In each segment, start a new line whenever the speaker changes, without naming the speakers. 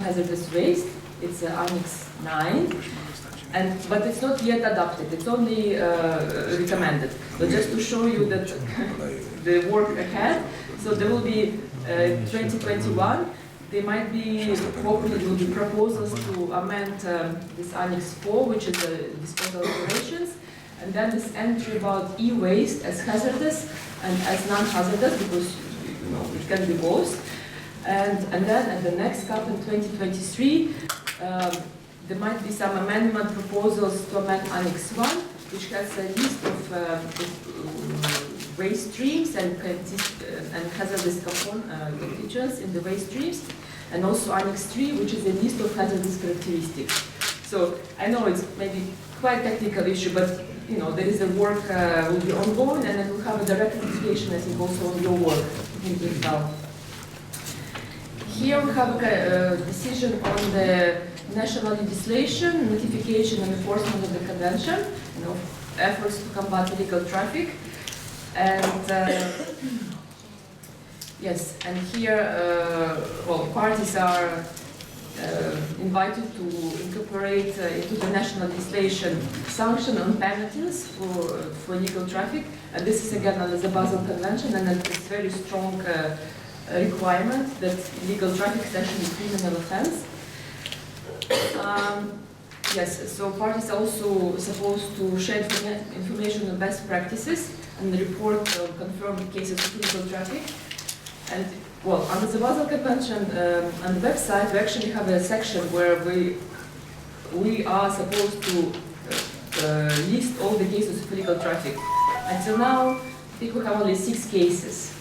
hazardous waste. It's Annex 9, but it's not yet adopted. It's only recommended. But just to show you that the work ahead, so there will be 2021. There might be, hopefully, there will be proposals to amend this Annex 4, which is disposal operations, and then this entry about e-waste as hazardous and as non-hazardous, because it can be both. And then at the next CAP in 2023, there might be some amendment proposals to amend Annex 1, which has a list of waste streams and hazardous constituents in the waste streams, and also Annex 3, which is a list of hazardous characteristics. So I know it's maybe quite a technical issue, but there is a work will be ongoing, and it will have a direct implication, I think, also on your work in IMPEL. Here we have a decision on the national legislation, notification and enforcement of the convention, efforts to combat illegal traffic. And yes, and here, parties are invited to incorporate into the national legislation sanction and penalties for illegal traffic. And this is again under the Basel Convention, and it's very strong requirement that illegal traffic is actually a criminal offense. Yes, so parties are also supposed to share information on best practices and report confirmed cases of illegal traffic. And under the Basel Convention on the website, we actually have a section where we are supposed to list all the cases of illegal traffic. Until now, I think we have only 6 cases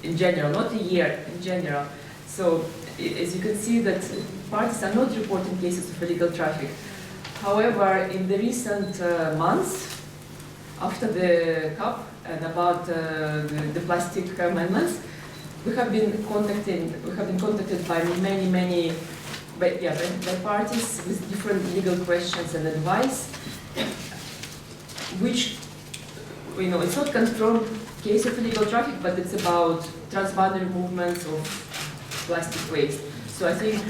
in general, not a year, in general. So as you can see that parties are not reporting cases of illegal traffic. However, in the recent months, after the CAP and about the plastic amendments, we have been contacted by many by parties with different legal questions and advice, which it's not confirmed case of illegal traffic, but it's about transboundary movements of plastic waste. So I think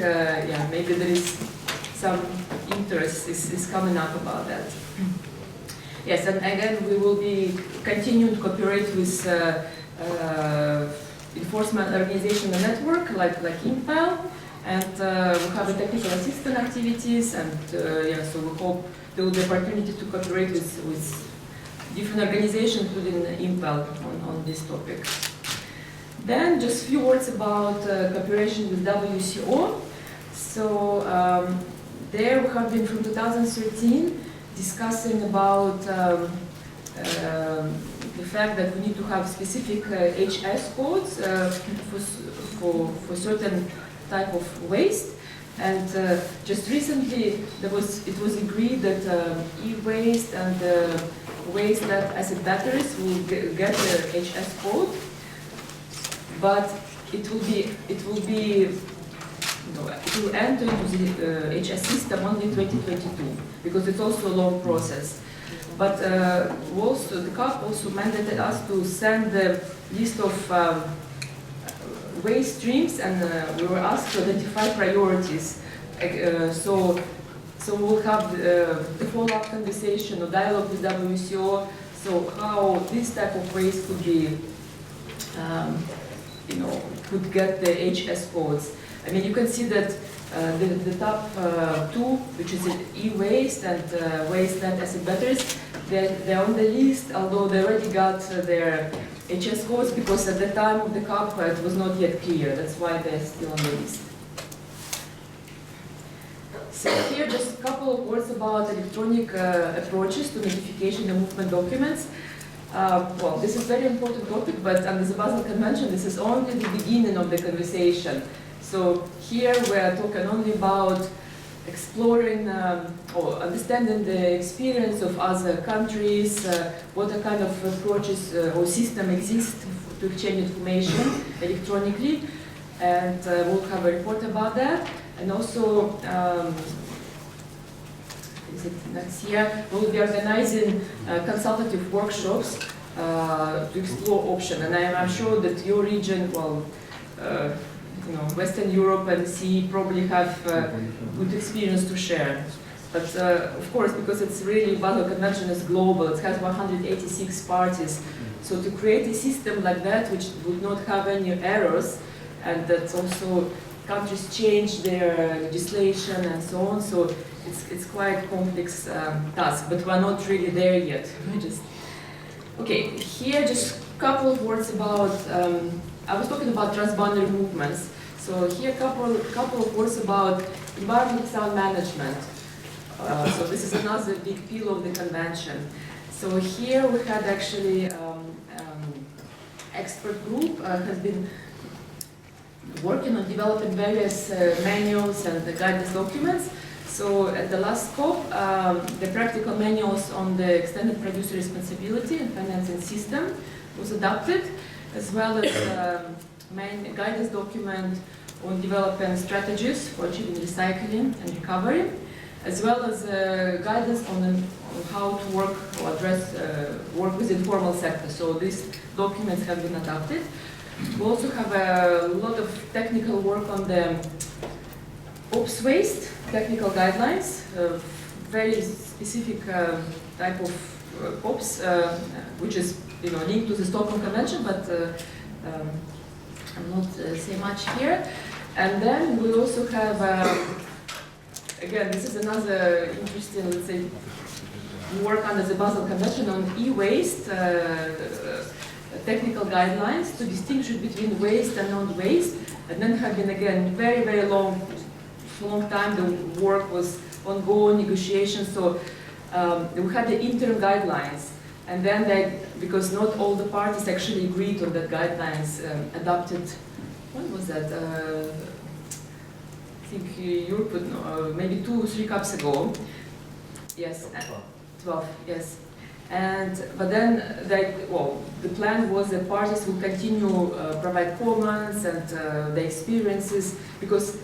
maybe there is some interest is coming up about that. Yes, and again, we will be continuing to cooperate with enforcement organization and network like IMPEL, and we have a technical assistance activities, and so we hope there will be opportunity to cooperate with different organizations within IMPEL on this topic. Then just a few words about cooperation with WCO. So there we have been from 2013 discussing about the fact that we need to have specific HS codes for certain type of waste. And just recently it was agreed that e-waste and waste that acid batteries will get the HS code, but it will enter into the HS system only in 2022, because it's also a long process. But also the CAP also mandated us to send the list of waste streams, and we were asked to identify priorities. So we'll have the follow-up conversation or dialogue with WCO. So how this type of waste could be, could get the HS codes. I mean, you can see that the top 2, which is e-waste and waste net acid batteries, they're on the list, although they already got their HS codes, because at the time of the CAP it was not yet clear. That's why they're still on the list. So here just a couple of words about electronic approaches to notification and movement documents. Well, this is a very important topic, but under the Basel Convention, this is only the beginning of the conversation. So here we are talking only about exploring or understanding the experience of other countries, what kind of approaches or system exists to exchange information electronically, and we'll have a report about that. And also, next year, we'll be organizing consultative workshops to explore options. And I'm sure that your region, well, Western Europe and CE probably have good experience to share. But of course, because it's really, Basel Convention is global, it has 186 parties. So to create a system like that, which would not have any errors, and that also countries change their legislation and so on, so it's quite a complex task, but we're not really there yet. Okay, here just a couple of words about, I was talking about transboundary movements. So here couple of words about environmental sound management. So this is another big pillar of the convention. So here we had actually expert group has been working on developing various manuals and guidance documents. So at the last scope, the practical manuals on the extended producer responsibility and financing system was adopted, as well as main guidance document on developing strategies for achieving recycling and recovery, as well as guidance on how to work or address work with informal sector. So these documents have been adopted. We also have a lot of technical work on the OPS waste, technical guidelines, very specific type of OPS, which is linked to the Stockholm Convention, but I'll not say much here. And then we also have, again, this is another interesting, let's say, work under the Basel Convention on e-waste, technical guidelines to distinguish between waste and non-waste. And then have been, again, very long time the work was ongoing, negotiations. So we had the interim guidelines. And then because not all the parties actually agreed on that guidelines, adopted, when was that? I think Europe, maybe 2-3 cups ago. Yes, 12, yes. But then, the plan was that parties will continue provide comments and the experiences, because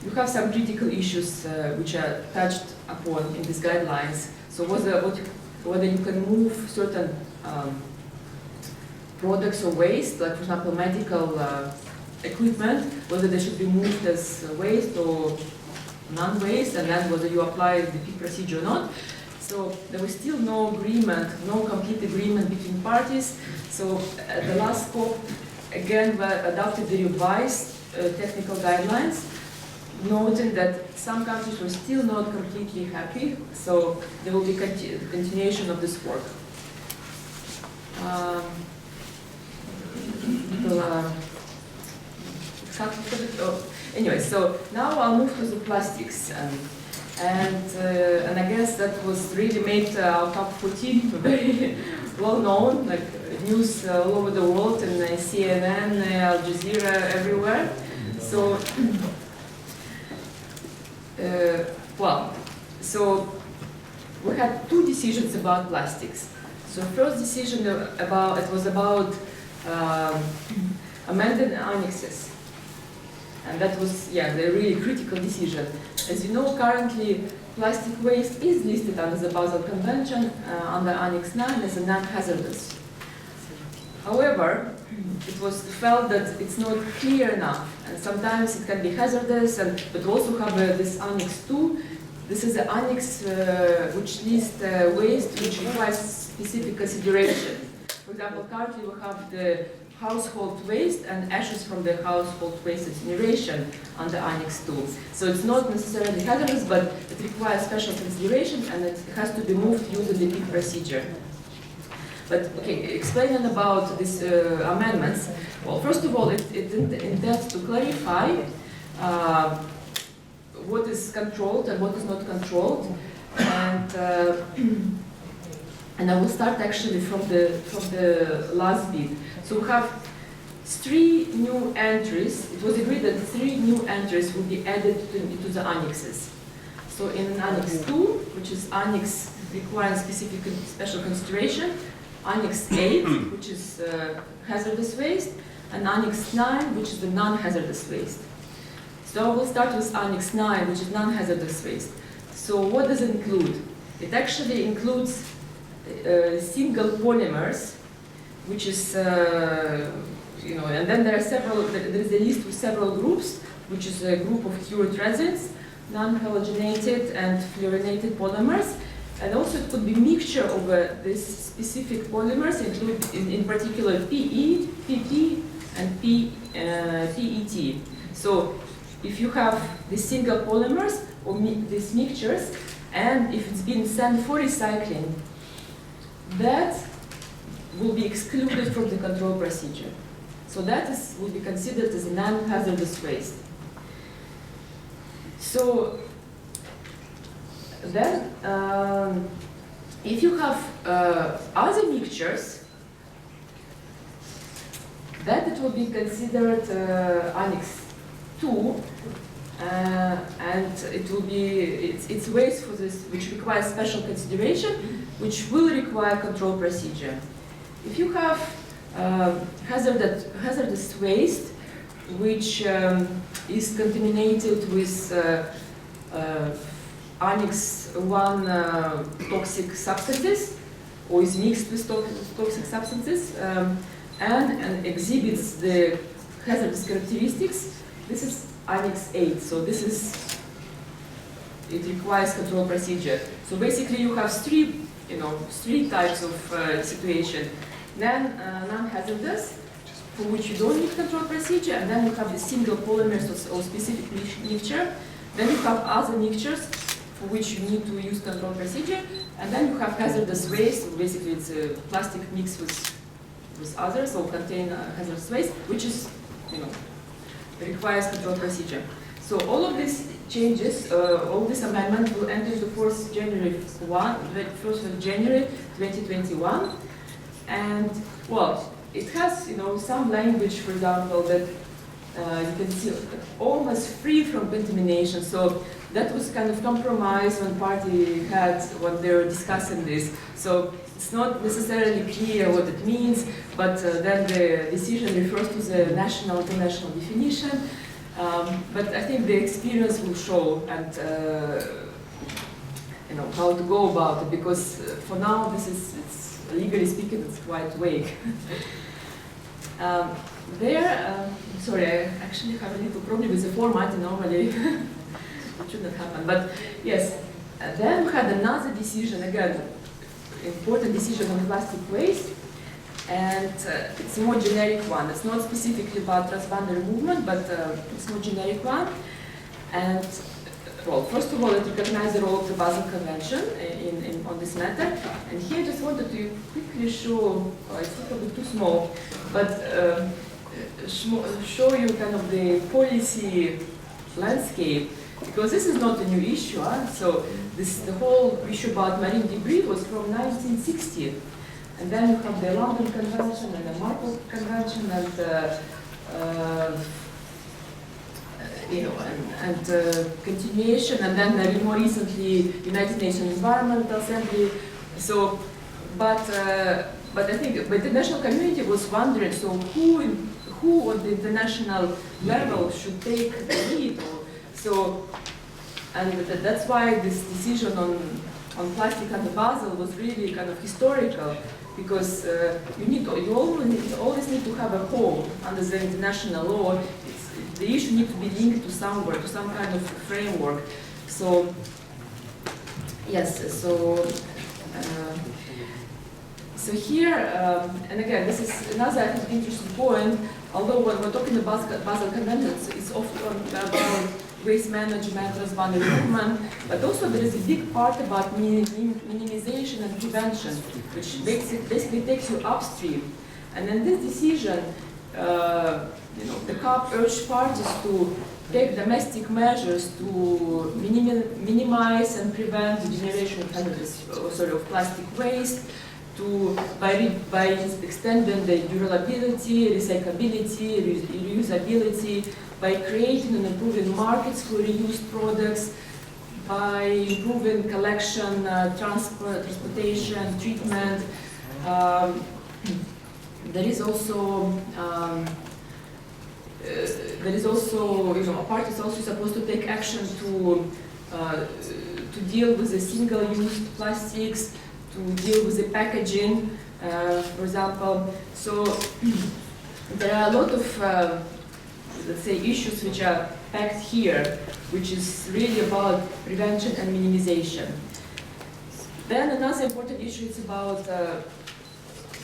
you have some critical issues which are touched upon in these guidelines. So whether you can move certain products or waste, like for example medical equipment, whether they should be moved as waste or non-waste, and then whether you apply the PIC procedure or not. So there was still no agreement, no complete agreement between parties. So at the last scope, again, we adopted the revised technical guidelines, noting that some countries were still not completely happy, so there will be continuation of this work. Anyway, so now I'll move to the plastics. And I guess that was really made our top 14 very well known, like news all over the world, and CNN, Al Jazeera, everywhere. So, so we had two decisions about plastics. So first decision was about amended annexes. And that was, the really critical decision. As you know, currently, plastic waste is listed under the Basel Convention under Annex 9 as a non-hazardous. However, it was felt that it's not clear enough, and sometimes it can be hazardous, but also have this Annex 2. This is the annex which lists waste which requires specific consideration. For example, currently we have the household waste and ashes from the household waste incineration under Annex 2. So it's not necessarily hazardous, but it requires special consideration, and it has to be moved using the PIC procedure. But okay, explaining about these amendments, well, first of all, it intends to clarify what is controlled and what is not controlled, and I will start actually from the last bit. So we have 3 new entries. It was agreed that 3 new entries will be added into the annexes. So in Annex 2, which is Annex requiring special consideration, Annex 8, which is hazardous waste, and Annex 9, which is the non-hazardous waste. So I will start with Annex 9, which is non-hazardous waste. So what does it include? It actually includes single polymers, which is you know, and then there are several. There is a list with several groups, which is a group of cured resins, non-halogenated and fluorinated polymers, and also it could be mixture of these specific polymers, include in particular PE, PP, and PET. So if you have the single polymers or these mixtures, and if it's been sent for recycling, that will be excluded from the control procedure. So that will be considered as a non-hazardous waste. So then, if you have other mixtures, that it will be considered Annex 2, and it will be it's waste for this which requires special consideration, which will require control procedure. If you have hazardous waste which is contaminated with Annex 1 toxic substances, or is mixed with toxic substances, and exhibits the hazardous characteristics, this is Annex 8. So it requires control procedure. So basically you have three types of situation. Then non-hazardous, for which you don't need control procedure, and then you have the single polymers or specific mixture. Then you have other mixtures for which you need to use control procedure, and then you have hazardous waste. So basically it's a plastic mixed with others, or contain hazardous waste, which is, requires control procedure. So all of these changes, all this amendment will enter into force January 1st of January 2021. And well, it has some language, for example, that you can see almost free from contamination. So that was kind of compromise one party had when they were discussing this. So it's not necessarily clear what it means, but then the decision refers to the national international definition. But I think the experience will show and how to go about it, because for now it's legally speaking it's quite vague. Sorry, I actually have a little problem with the format. Normally it shouldn't happen, but yes. Then we had another decision, again, important decision on plastic waste, and it's a more generic one. It's not specifically about transboundary movement, but it's a more generic one. And well, first of all, it recognizes the role of the Basel Convention on this matter. And here I just wanted to quickly show, it's a little bit too small, but show you kind of the policy landscape, because this is not a new issue. So the whole issue about marine debris was from 1960. And then you have the London Convention and the Marpol Convention and continuation, and then more recently United Nations Environmental Assembly. So, but I think the international community was wondering, so who on the international level should take the lead? So, and that's why this decision on plastic under Basel was really kind of historical, because you always need to have a home under the international law. The issue needs to be linked to somewhere, to some kind of framework. So, yes, so here, and again, this is another interesting point. Although when we're talking about Basel Convention, it's often about waste management, transboundary movement, but also there is a big part about minimization and prevention, which basically takes you upstream. And in this decision, the CAP urged parties to take domestic measures to minimize and prevent the generation of plastic waste, by extending the durability, recyclability, reusability, by creating and improving markets for reused products, by improving collection, transportation, treatment. There is also a party is also supposed to take action to deal with the single-use plastics, to deal with the packaging, for example. So There are a lot of, let's say, issues which are packed here, which is really about prevention and minimization. Then another important issue is about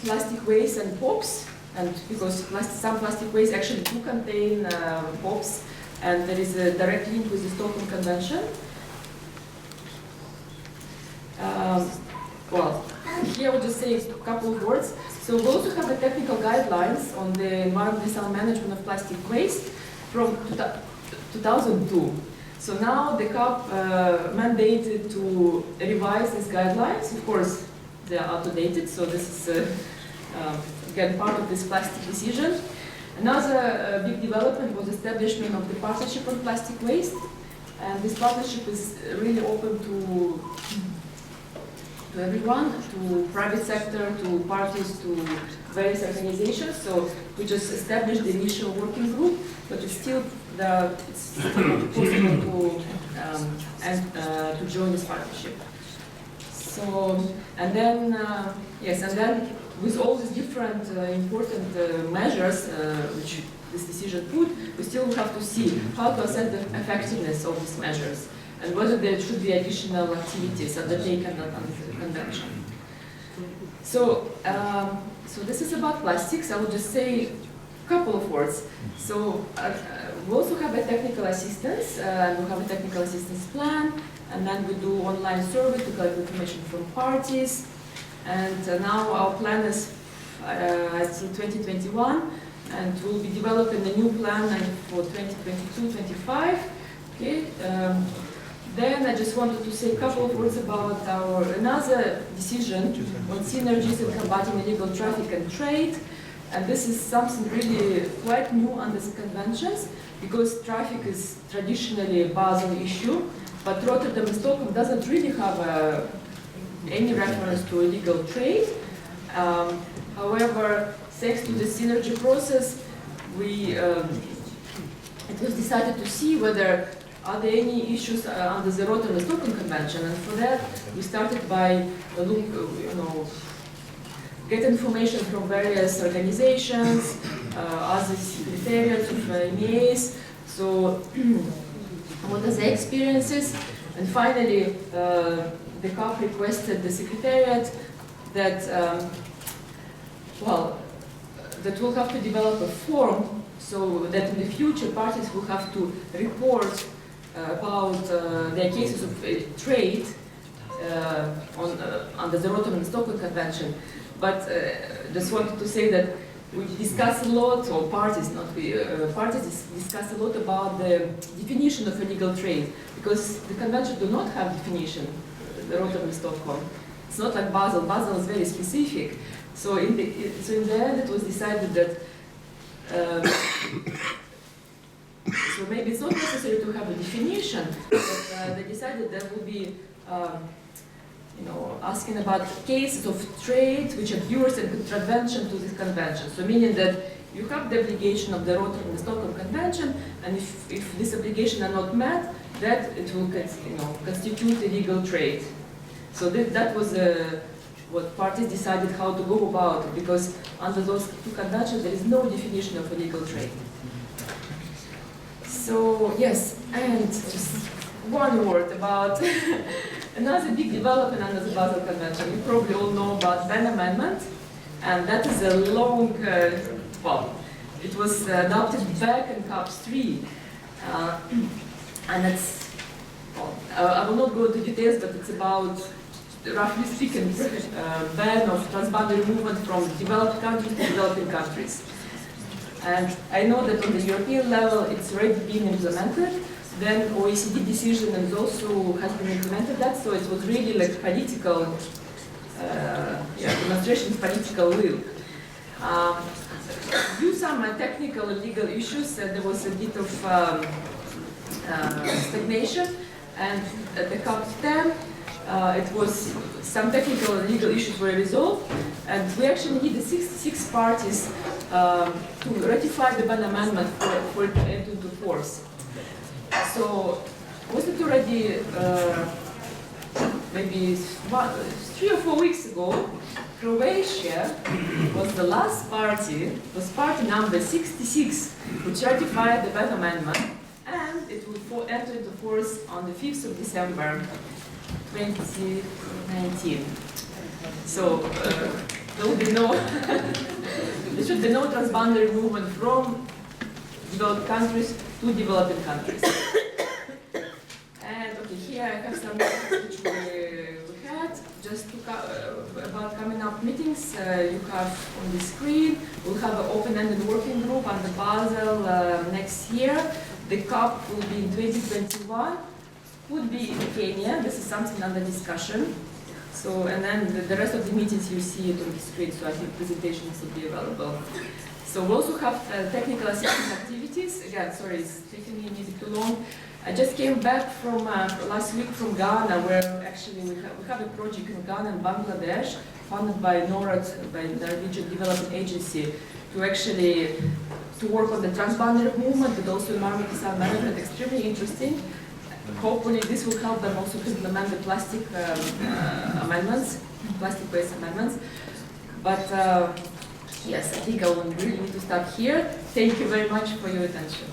plastic waste and POPs, and because some plastic waste actually do contain POPs, and there is a direct link with the Stockholm Convention. Well, here I will just say a couple of words. So we also have the technical guidelines on the environmental sound management of plastic waste from 2002. So now the CAP mandated to revise these guidelines. Of course, they are outdated, so this is again part of this plastic decision. Another big development was establishment of the partnership on plastic waste, and this partnership is really open to everyone, to private sector, to parties, to various organizations. So we just established the initial working group, but it's still possible to join this partnership. So, and then, yes, and then with all these different important measures which this decision put, we still have to see how to assess the effectiveness of these measures and whether there should be additional activities undertaken under the convention. So, so this is about plastics. I will just say a couple of words. So we also have a technical assistance, and we have a technical assistance plan, and then we do online survey to collect information from parties. And now our plan is until 2021, and we'll be developing a new plan for 2022-25. Okay. Then I just wanted to say a couple of words about another decision on synergies in combating illegal traffic and trade. And this is something really quite new under the conventions, because traffic is traditionally a Basel issue, but Rotterdam and Stockholm doesn't really have any reference to illegal trade. However, thanks to the synergy process, it was decided to see whether are there any issues under the Rotterdam and Stockholm Convention, and for that we started by get information from various organizations, other secretariats of MEAs. So what are their experiences? And finally, the CAP requested the secretariat that that will have to develop a form so that in the future parties will have to report about their cases of trade under the Rotterdam and Stockholm Convention. But just wanted to say that we discussed a lot, or parties, not we, parties discussed a lot about the definition of illegal trade, because the convention do not have definition, the Rotterdam and Stockholm. It's not like Basel. Basel is very specific. So in the end, it was decided that so maybe it's not necessary to have a definition, but they decided there will be asking about cases of trade which occurs in contravention to this convention. So meaning that you have the obligation of the Rotterdam and Stockholm Convention, and if this obligation are not met, that it will constitute illegal trade. So that was what parties decided how to go about it, because under those two conventions there is no definition of illegal trade. So yes, and just one word about another big development under the Basel Convention. You probably all know about Ban Amendment, and that is a long, it was adopted back in CAPS 3, and it's, I will not go into details, but it's about, roughly speaking, ban of transboundary movement from developed countries to developing countries. And I know that on the European level it's already been implemented. Then OECD decision and also has been implemented that, so it was really like political, demonstration of political will. Due to some technical and legal issues, there was a bit of stagnation, and at the CAP 10, it was some technical and legal issues were resolved, and we actually needed 66 parties to ratify the Ban Amendment for it to enter into force. So, was it already maybe 3 or 4 weeks ago? Croatia was the last party, was party number 66, who certified the ban amendment, and it will enter into force on the 5th of December 2019. So there will be no, there should be no transboundary movement from developed countries to developing countries. And okay, here I have some which we had just to about coming up meetings. You have on the screen. We'll have an open-ended working group on the Basel next year. The COP will be in 2021. Would be in Kenya. This is something under discussion. So, and then the rest of the meetings you see it on the screen. So I think presentations will be available. So we also have technical assistance activities. Again, sorry, it's taking me a bit too long. I just came back from last week from Ghana, where actually we have a project in Ghana and Bangladesh, funded by NORAD, by the Norwegian Development Agency, to actually work on the transboundary movement, but also environmental sound management. Extremely interesting. Hopefully, this will help them also to implement the plastic amendments, plastic waste amendments. But yes, I think I will really need to stop here. Thank you very much for your attention.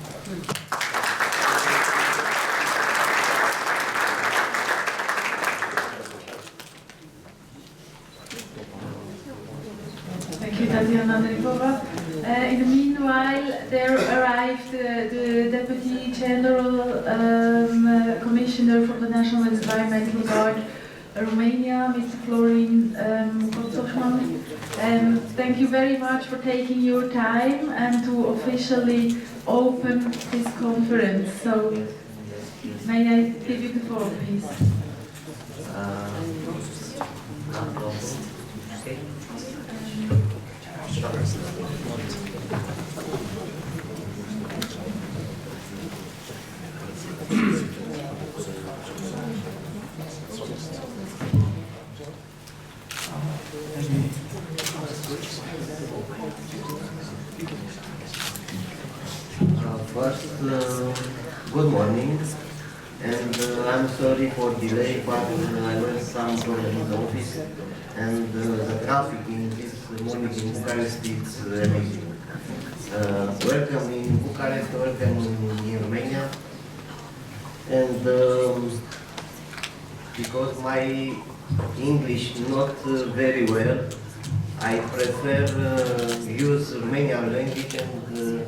Thank you, Tatiana Andrikova. In the meanwhile, there arrived the Deputy General Commissioner from the National Environmental Guard, Romania, Mr. Florin Kotsofman. Thank you very much for taking your time and to officially open this conference. So, may I give you the floor, please?
First, good morning, and I'm sorry for delay, but I was some problem in the office, and the traffic in this morning in Bucharest is amazing. Welcome in Bucharest, welcome in Romania, and because my English not very well, I prefer use Romanian language and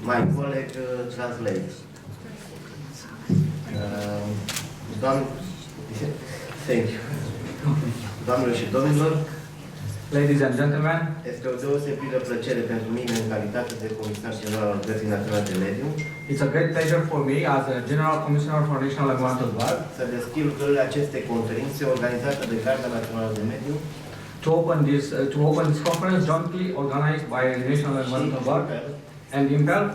my colleague translates. Thank you. Doamnelor și domnilor,
ladies and gentlemen,
este o deosebită plăcere pentru mine în calitate de comisar general al Gărzii Naționale de Mediu.
It's a great pleasure for me as a General Commissioner for National Environmental Guard
să deschid lucrările acestei conferințe organizate de Garda Națională de Mediu
to open this conference jointly organized by National Environmental Guard and IMPEL.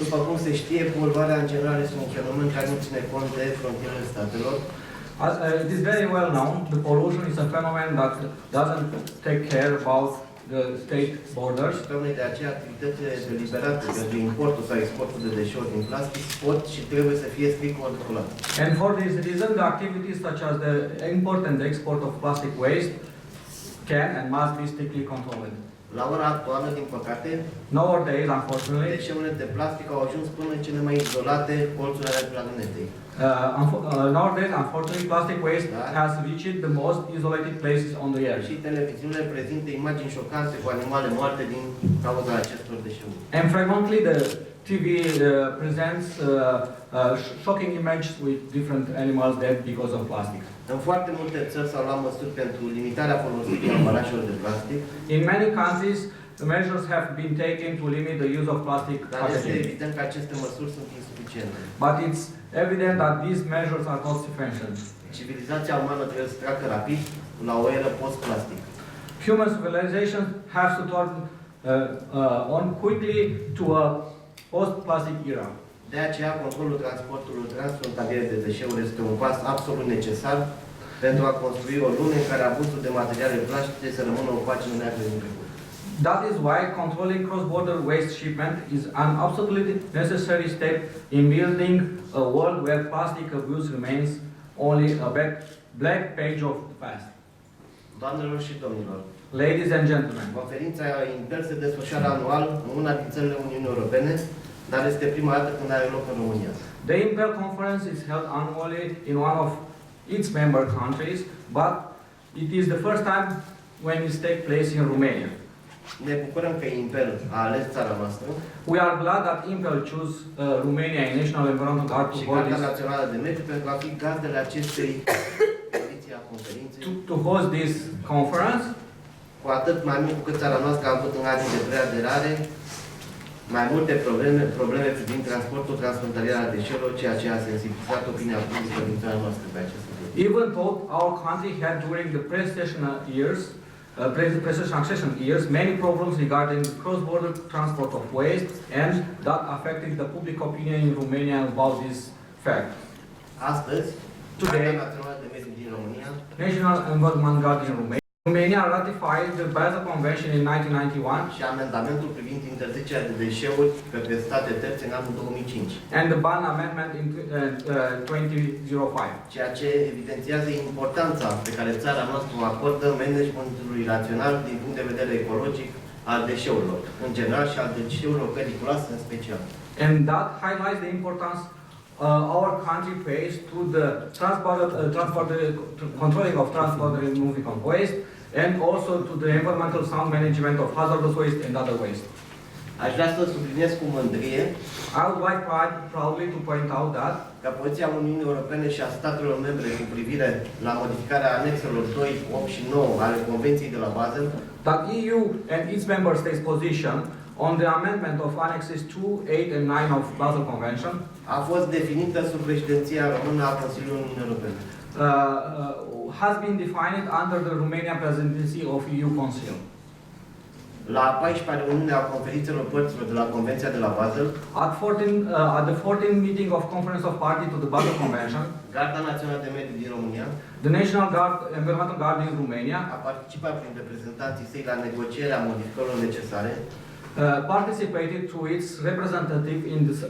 După cum se știe, poluarea în general este un fenomen care nu ține cont de frontierele statelor.
As it is very well known, the pollution is a phenomenon that doesn't take care about the state borders.
Tocmai de aceea, activitățile deliberate pentru importul sau exportul de deșeuri din plastic pot și trebuie să fie strict controlate.
And for this reason, the activities such as the import and the export of plastic waste can and must be strictly controlled.
La ora actuală, din păcate,
nowadays, unfortunately,
deșeurile de plastic au ajuns până în cele mai izolate colțuri ale planetei.
Nowadays, unfortunately, plastic waste has reached the most isolated places on the earth.
Și televiziunile prezintă imagini șocante cu animale moarte din cauza acestor deșeuri.
And frequently, the TV presents shocking images with different animals dead because of plastic.
În foarte multe țări s-au luat măsuri pentru limitarea folosirii ambalajelor de plastic.
In many countries, the measures have been taken to limit the use of plastic
Dar este
packaging.
evident că aceste măsuri sunt insuficiente.
But it's evident that these measures are not sufficient.
Civilizația umană trebuie să treacă rapid la o eră post-plastic.
Human civilization has to turn on quickly to a post-plastic era.
De aceea, controlul transportului transfrontalier de deșeuri este un pas absolut necesar pentru a construi o lume în care abuzul de materiale plastice să rămână o pagină neagră din trecut.
That is why controlling cross-border waste shipment is an absolutely necessary step in building a world where plastic abuse remains only a black page of the past.
Doamnelor și domnilor,
ladies and gentlemen,
conferința IMPEL se desfășoară anual în una din țările Uniunii Europene, dar este prima dată când are loc în România.
the IMPEL conference is held annually in one of its member countries, but it is the first time when it takes place in Romania.
Ne bucurăm că IMPEL a ales țara noastră
We are glad that IMPEL chose Romania and National Environmental Guard to
și
hold
Carta
this,
Națională de Mediu pentru a fi gazdele acestei ediții a conferinței.
to host this conference,
Cu atât mai mult cu cât țara noastră a avut în anii de preaderare mai multe probleme privind transportul transfrontalier al deșeurilor, ceea ce a sensibilizat opinia publică din țara noastră pe acest subiect.
even though our country had during the pre-accession years many problems regarding the cross-border transport of waste and that affected the public opinion in Romania about this fact.
Astăzi,
Today,
Carta Națională de Mediu din România
National Environment Guard in Romania ratified the Basel Convention in 1991
și amendamentul privind interzicerea de deșeuri către state terțe în anul 2005,
and the Ban Amendment in 2005.
ceea ce evidențiază importanța pe care țara noastră o acordă managementului rațional din punct de vedere ecologic al deșeurilor, în general, și al deșeurilor periculoase în special.
And that highlights the importance our country pays to the controlling of transport and moving of waste, and also to the environmental sound management of hazardous waste and other waste.
Aș vrea să subliniez cu mândrie
I would like proudly to point out that
că poziția Uniunii Europene și a statelor membre cu privire la modificarea anexelor 2, 8 și 9 ale Convenției de la Basel
EU and its member states' position on the amendment of Annexes 2, 8 and 9 of Basel Convention
a fost definită sub președinția română a Consiliului Uniunii Europene.
has been defined under the Romanian presidency of EU Council.
La 14-a reuniune a conferințelor părților de la Convenția de la Basel,
At the 14th meeting of Conference of Parties to the Basel Convention,
Garda Națională de Mediu din România
the National Guard, Environmental Guard in Romania
a participat prin reprezentanții săi la negocierea modificărilor necesare
participated through its representative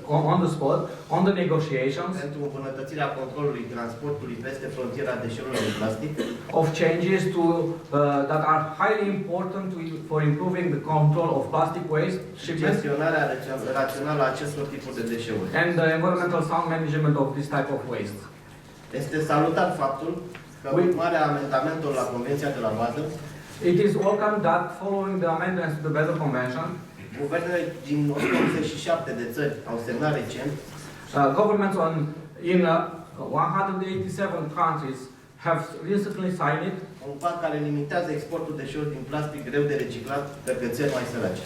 on the spot on the negotiations
pentru îmbunătățirea controlului transportului peste frontiera deșeurilor de plastic
of changes that are highly important for improving the control of plastic waste
și
shipments
gestionarea rațională a acestor tipuri de deșeuri.
and the environmental sound management of this type of waste.
Este salutat faptul că urmarea amendamentelor la Convenția de la Basel,
It is welcome that following the amendments to the Basel Convention,
guvernele din 187 de țări au semnat recent
governments in 187 countries have recently signed it,
un pact care limitează exportul deșeurilor din plastic greu de reciclat către țări mai sărace.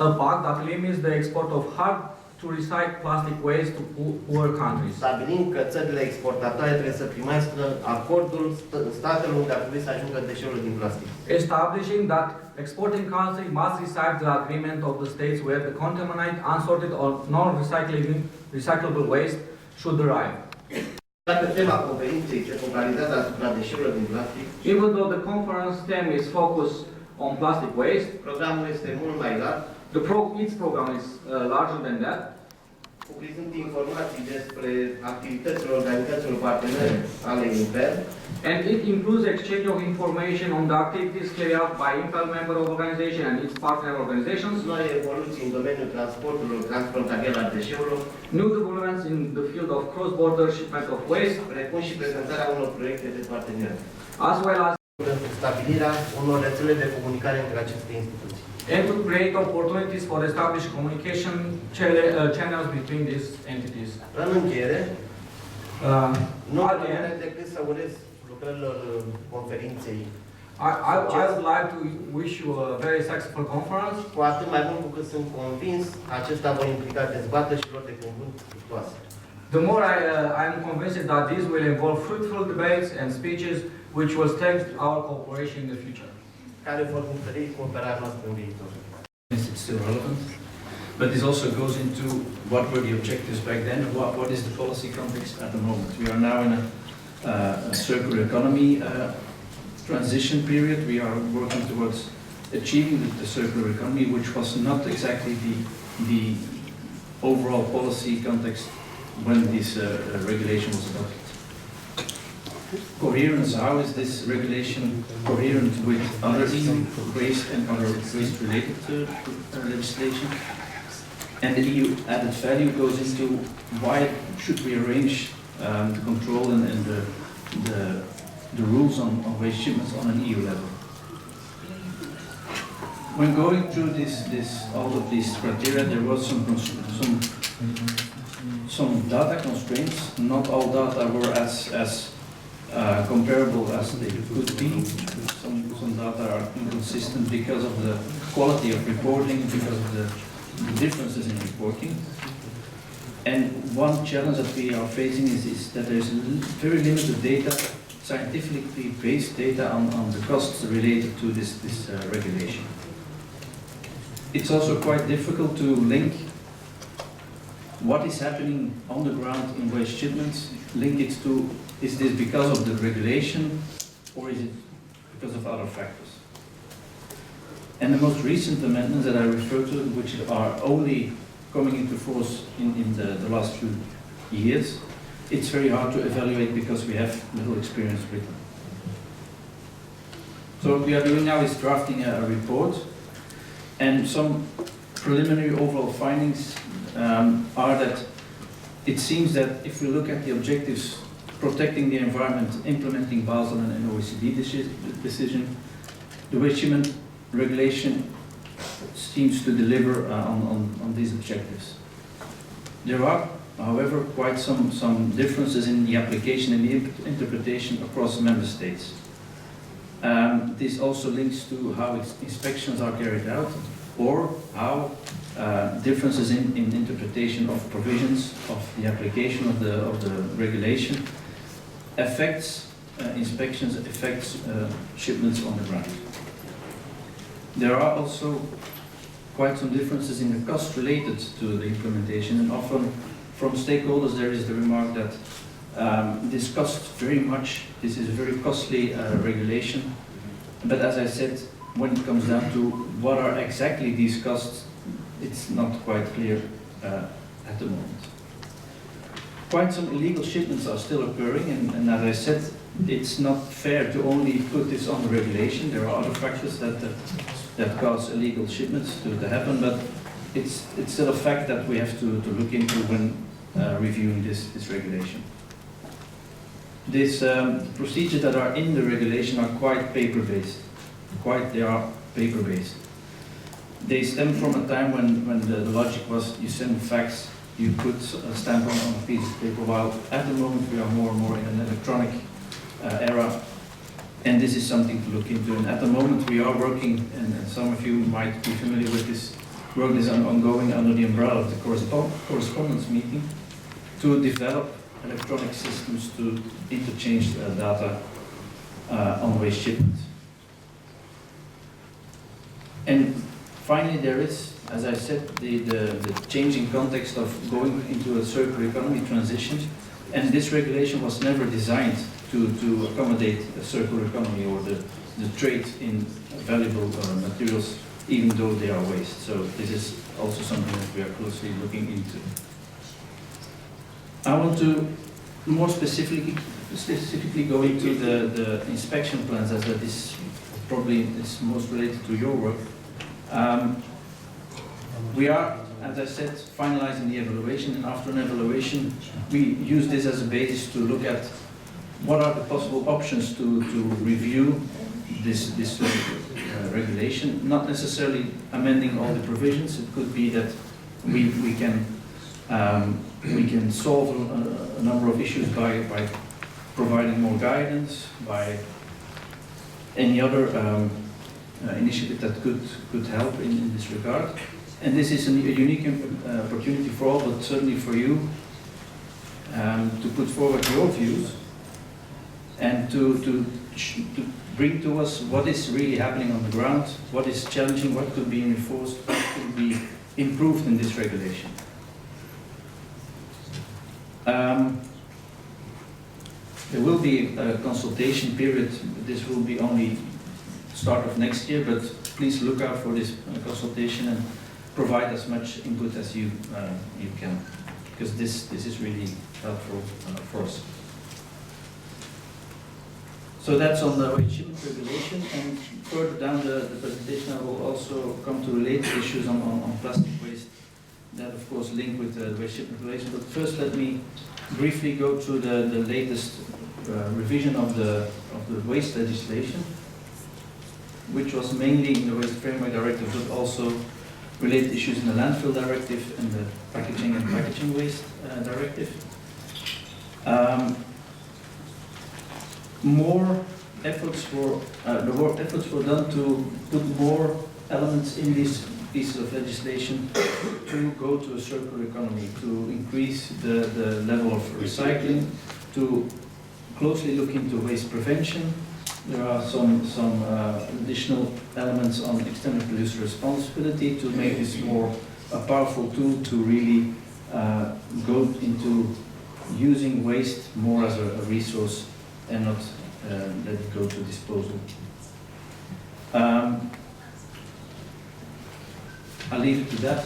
a pact that limits the export of hard to recycle plastic waste to poor countries,
Stabilind că țările exportatoare trebuie să primească acordul statelor unde ar trebui să ajungă deșeurile din plastic.
establishing that exporting countries must receive the agreement of the states where the contaminated, unsorted or non-recyclable waste should arrive.
Dacă tema conferinței se focalizează asupra deșeurilor din plastic,
Even though the conference theme is focused on plastic waste,
programul este mult mai larg,
its program is larger than that,
cuprinzând informații despre activitățile organizațiilor partenere ale IMPEL,
and it includes exchange of information on the activities carried out by IMPEL member organization and its partner organizations,
noi evoluții în domeniul transportului transfrontalier al deșeurilor,
new developments in the field of cross-border shipment of waste,
precum și prezentarea unor proiecte de parteneriat.
as well as
Stabilirea unor rețele de comunicare între aceste instituții.
and to create opportunities for established communication channels between these entities.
În încheiere, nu
At
am
the end,
decât să urez lucrărilor conferinței,
I would like to wish you a very successful conference,
cu atât mai mult cu cât sunt convins, acesta vor implica dezbateri și lor de cuvânt fructuoase.
the more I am convinced that this will involve fruitful debates and speeches which will strengthen our cooperation in the future.
Care vor întări cooperarea noastră în viitor.
It's still relevant, but this also goes into what were the objectives back then, what is the policy context at the moment. We are now in a circular economy transition period. We are working towards achieving the circular economy, which was not exactly the overall policy context when this regulation was adopted. coherence, how is this regulation coherent with other EU waste and other waste-related legislation? And the EU added value goes into why should we arrange the control and the rules on waste shipments on an EU level. When going through all of these criteria, there was some data constraints. Not all data were as comparable as they could be. Some data are inconsistent because of the quality of reporting, because of the differences in reporting. And one challenge that we are facing is that there is very limited data, scientifically based data on the costs related to this regulation. It's also quite difficult to link what is happening on the ground in waste shipments, link it to, is this because of the regulation or is it because of other factors? And the most recent amendments that I refer to, which are only coming into force in the last few years, it's very hard to evaluate because we have little experience with them. So what we are doing now is drafting a report, and some preliminary overall findings are that it seems that if we look at the objectives, protecting the environment, implementing Basel and an OECD decision, the waste shipment regulation seems to deliver on these objectives. There are, however, quite some differences in the application and the interpretation across member states. This also links to how inspections are carried out, or how differences in interpretation of provisions of the application of the regulation affects inspections, affects shipments on the ground. There are also quite some differences in the cost related to the implementation, and often from stakeholders there is the remark that this costs very much, this is a very costly regulation, but as I said, when it comes down to what are exactly these costs, it's not quite clear at the moment. Quite some illegal shipments are still occurring, and as I said, it's not fair to only put this on the regulation. There are other factors that cause illegal shipments to happen, but it's still a fact that we have to look into when reviewing this regulation. These procedures that are in the regulation are quite paper-based. They are paper-based. They stem from a time when the logic was you send fax, you put a stamp on a piece of paper, while at the moment we are more and more in an electronic era, and this is something to look into. And at the moment we are working, and some of you might be familiar with this, work is ongoing under the umbrella of the correspondence meeting to develop electronic systems to interchange data on waste shipments. And finally, there is, as I said, the changing context of going into a circular economy transition, and this regulation was never designed to accommodate a circular economy or the trade in valuable materials, even though they are waste. So this is also something that we are closely looking into. I want to more specifically go into the inspection plans, as that is probably is most related to your work. We are, as I said, finalizing the evaluation, and after an evaluation, we use this as a basis to look at what are the possible options to review this regulation. Not necessarily amending all the provisions. It could be that we can solve a number of issues by providing more guidance, by any other initiative that could help in this regard. And this is a unique opportunity for all, but certainly for you, to put forward your views and to bring to us what is really happening on the ground, what is challenging, what could be enforced, what could be improved in this regulation. There will be a consultation period. This will be only start of next year, but please look out for this consultation and provide as much input as you can, because this is really helpful for us. So that's on the waste shipment regulation, and further down the presentation I will also come to related issues on plastic waste that of course link with the waste shipment regulation. But first let me briefly go through the latest revision of the waste legislation, which was mainly in the Waste Framework Directive, but also related issues in the Landfill Directive and the Packaging and Packaging Waste Directive. More efforts were done to put more elements in these pieces of legislation to go to a circular economy, to increase the level of recycling, to closely look into waste prevention. There are some additional elements on extended producer responsibility to make this more a powerful tool to really go into using waste more as a resource and not let it go to disposal. I'll leave it to that.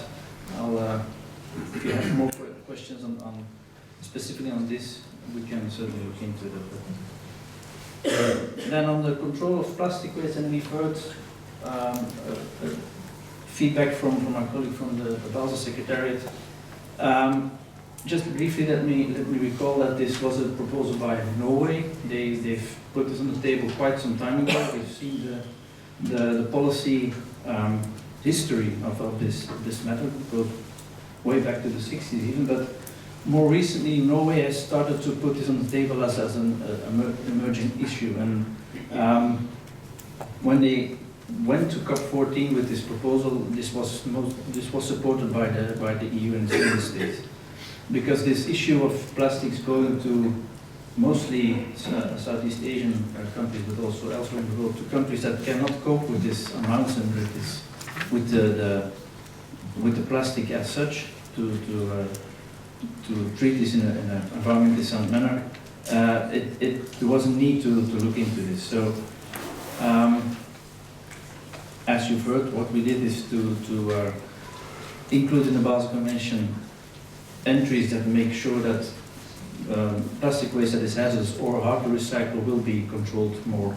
If you have more questions on specifically on this, we can certainly look into it. Then on the control of plastic waste, and we've heard feedback from my colleague from the Basel Secretariat. Just briefly, let me recall that this was a proposal by Norway. They've put this on the table quite some time ago. We've seen the policy history of this matter, goes way back to the 60s even, but more recently Norway has started to put this on the table as an emerging issue. And when they went to COP14 with this proposal, this was supported by the EU and the United States. Because this issue of plastics going to mostly Southeast Asian countries, but also elsewhere in the world, to countries that cannot cope with this amounts and with the plastic as such, to treat this in an environmentally sound manner, there was a need to look into this. So, as you've heard, what we did is to include in the Basel Convention entries that make sure that plastic waste that is hazardous or hard to recycle will be controlled more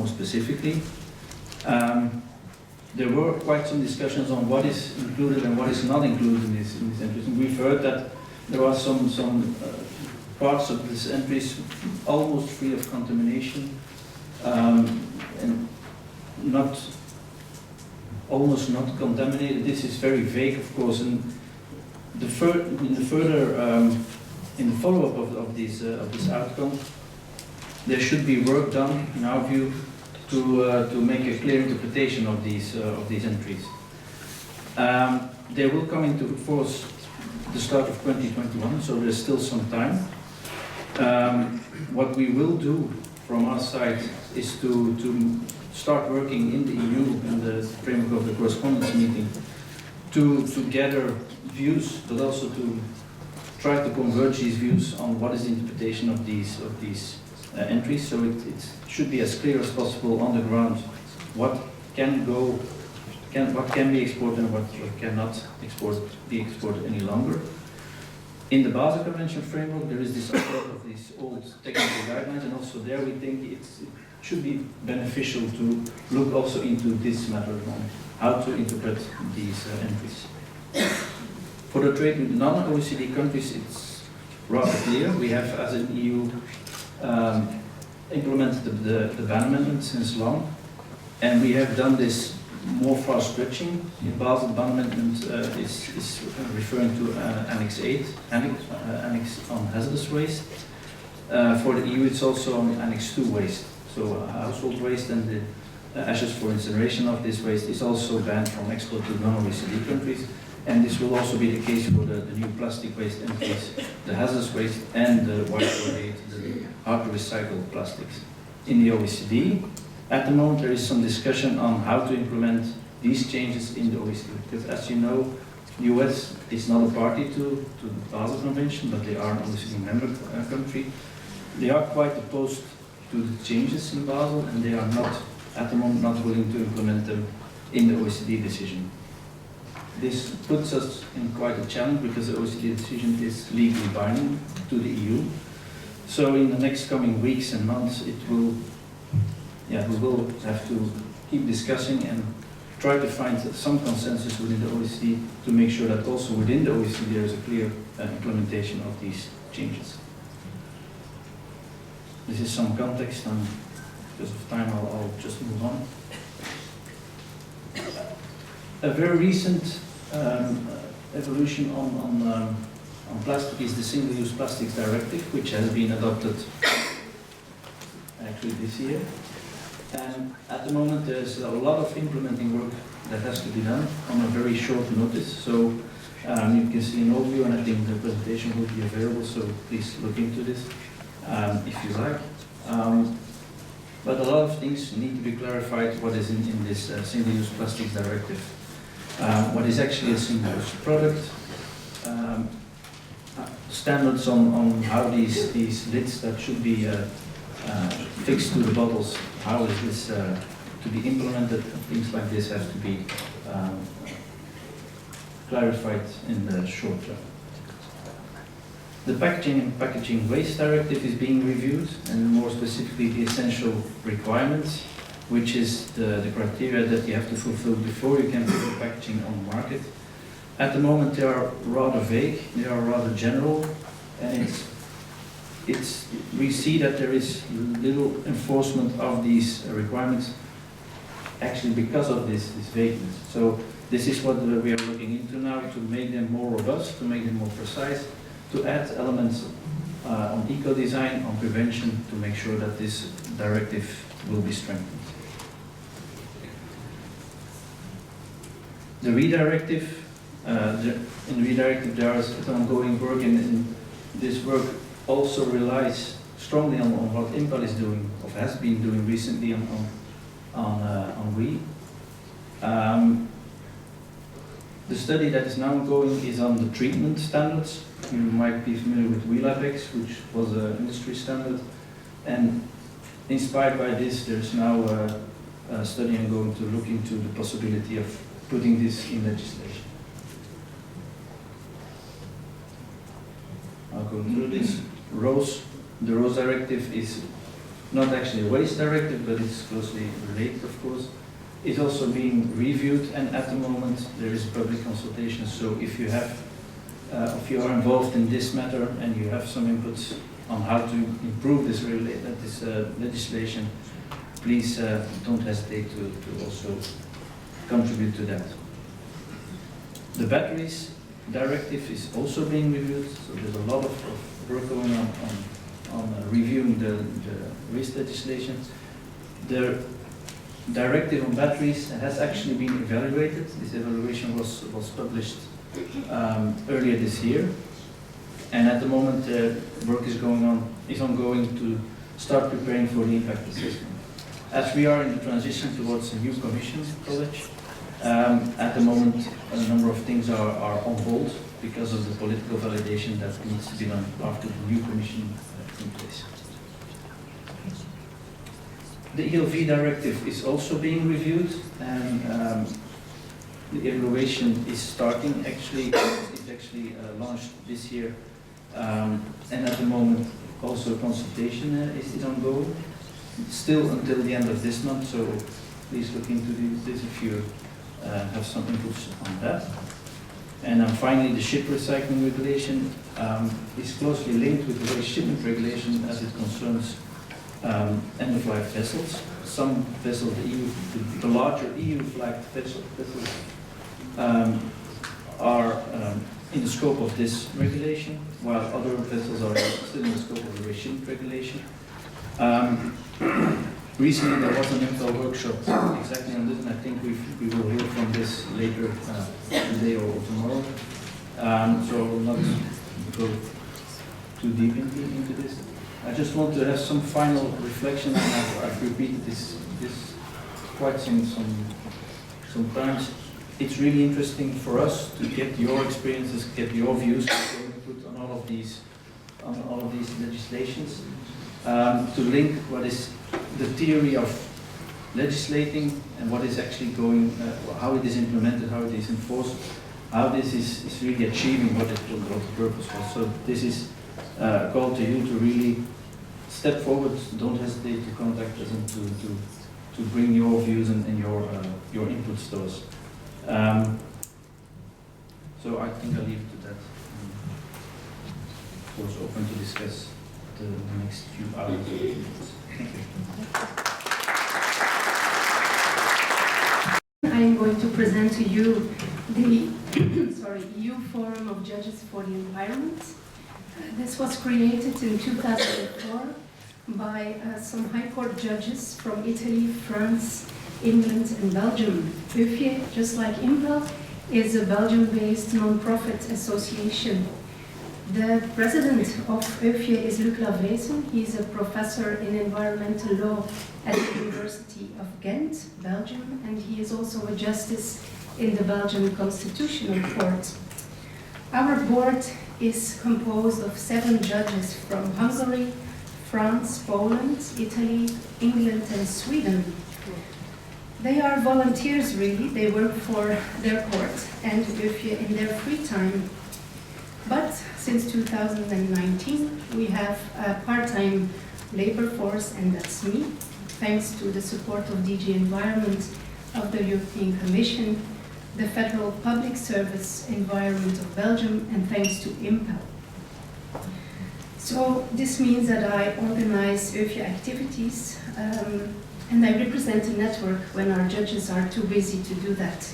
specifically. There were quite some discussions on what is included and what is not included in these entries. And we've heard that there are some parts of these entries almost free of contamination, and almost not contaminated. This is very vague, of course, and in the follow-up of this outcome, there should be work done, in our view, to make a clear interpretation of these entries. They will come into force the start of 2021, so there's still some time. What we will do from our side is to start working in the EU in the framework of the correspondence meeting to gather views, but also to try to converge these views on what is the interpretation of these entries. So it should be as clear as possible on the ground what can be exported and what cannot be exported any longer. In the Basel Convention framework, there is this approach of these old technical guidelines, and also there we think it should be beneficial to look also into this matter on how to interpret these entries. For the trade with non-OECD countries, it's rather clear. We have, as an EU, implemented the ban amendment since long, and we have done this more far-stretching. In Basel, the ban amendment is referring to Annex 8, Annex on hazardous waste. For the EU, it's also on Annex 2 waste. So household waste and the ashes for incineration of this waste is also banned from export to non-OECD countries. And this will also be the case for the new plastic waste entries, the hazardous waste and the the hard to recycle plastics. In the OECD, at the moment there is some discussion on how to implement these changes in the OECD. Because as you know, the US is not a party to the Basel Convention, but they are an OECD member country. They are quite opposed to the changes in Basel, and they are not, at the moment, not willing to implement them in the OECD decision. This puts us in quite a challenge because the OECD decision is legally binding to the EU. So in the next coming weeks and months, we will have to keep discussing and try to find some consensus within the OECD to make sure that also within the OECD there is a clear implementation of these changes. This is some context, and because of time I'll just move on. A very recent evolution on plastic is the Single-Use Plastics Directive, which has been adopted actually this year. And at the moment there's a lot of implementing work that has to be done on a very short notice. So you can see an overview, and I think the presentation will be available, so please look into this if you like. But a lot of things need to be clarified what is in this Single-Use Plastics Directive. What is actually a single-use product, standards on how these lids that should be fixed to the bottles, how is this to be implemented, things like this have to be clarified in the short term. The Packaging and Packaging Waste Directive is being reviewed, and more specifically the essential requirements, which is the criteria that you have to fulfill before you can put your packaging on the market. At the moment they are rather vague, they are rather general, and we see that there is little enforcement of these requirements actually because of this vagueness. So this is what we are looking into now, to make them more robust, to make them more precise, to add elements on eco-design, on prevention, to make sure that this directive will be strengthened. The redirective, in the redirective there is ongoing work, and this work also relies strongly on what IMPEL is doing, or has been doing recently on WE. The study that is now ongoing is on the treatment standards. You might be familiar with WE-LabX, which was an industry standard, and inspired by this, there's now a study ongoing to look into the possibility of putting this in legislation. I'll go through this. The ROSE directive is not actually a waste directive, but it's closely related, of course. It's also being reviewed, and at the moment there is public consultation. So if you are involved in this matter and you have some inputs on how to improve this legislation, please don't hesitate to also contribute to that. The batteries directive is also being reviewed, so there's a lot of work going on reviewing the waste legislation. The directive on batteries has actually been evaluated. This evaluation was published earlier this year, and at the moment work is ongoing to start preparing for the impact assessment. As we are in the transition towards a new commission college, at the moment a number of things are on hold because of the political validation that needs to be done after the new commission in place. The ELV directive is also being reviewed, and the evaluation is starting. Actually, it's actually launched this year, and at the moment also consultation is ongoing, still until the end of this month, so please look into this if you have some inputs on that. And then finally, the ship recycling regulation is closely linked with the waste shipment regulation as it concerns end-of-life vessels. Some vessels, the larger EU-flagged vessels are in the scope of this regulation, while other vessels are still in the scope of the waste shipment regulation. Recently there was an IMPEL workshop exactly on this, and I think we will hear from this later today or tomorrow. So I will not go too deep into this. I just want to have some final reflection, and I've repeated this quite some times. It's really interesting for us to get your experiences, get your views, your input on all of these legislations, to link what is the theory of legislating and what is actually going, how it is implemented, how it is enforced, how this is really achieving what the purpose was. So this is a call to you to really step forward, don't hesitate to contact us and to bring your views and your inputs to us. So I think I'll leave it to that. Of course, open to discuss the next few hours. Thank you.
I am going to present to you the EU Forum of Judges for the Environment. This was created in 2004 by some High Court judges from Italy, France, England and Belgium. UFIE, just like IMPEL, is a Belgium-based non-profit association. The president of UFIE is Luc Lavezen. He is a professor in environmental law at the University of Ghent, Belgium, and he is also a justice in the Belgian Constitutional Court. Our board is composed of 7 judges from Hungary, France, Poland, Italy, England and Sweden. They are volunteers really, they work for their court and UFIE in their free time. But since 2019 we have a part-time labor force, and that's me, thanks to the support of DG Environment of the European Commission, the Federal Public Service Environment of Belgium, and thanks to IMPEL. So this means that I organize UFIE activities and I represent a network when our judges are too busy to do that.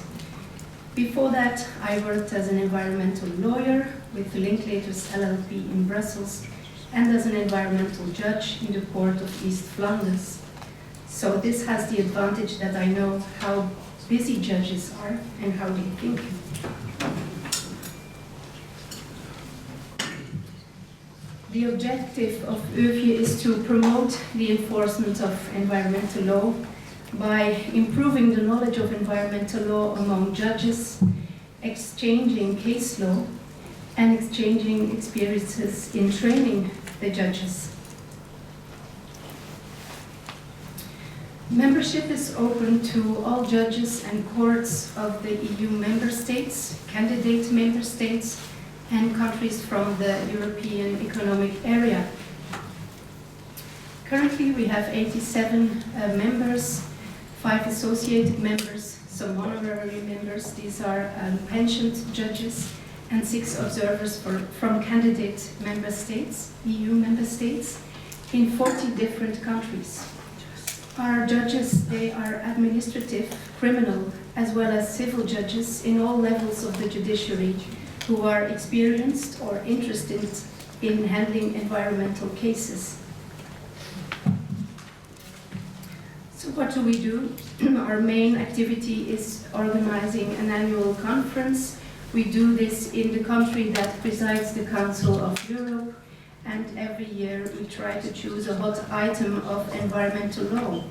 Before that, I worked as an environmental lawyer with the Linklaters LLP in Brussels and as an environmental judge in the Court of East Flanders. So this has the advantage that I know how busy judges are and how they think. The objective of UFIE is to promote the enforcement of environmental law by improving the knowledge of environmental law among judges, exchanging case law, and exchanging experiences in training the judges. Membership is open to all judges and courts of the EU member states, candidate member states, and countries from the European Economic Area. Currently we have 87 members, 5 associated members, some honorary members, these are pensioned judges, and 6 observers from candidate member states, EU member states, in 40 different countries. Our judges, they are administrative, criminal, as well as civil judges in all levels of the judiciary who are experienced or interested in handling environmental cases. So what do we do? Our main activity is organizing an annual conference. We do this in the country that presides the Council of Europe, and every year we try to choose a hot item of environmental law.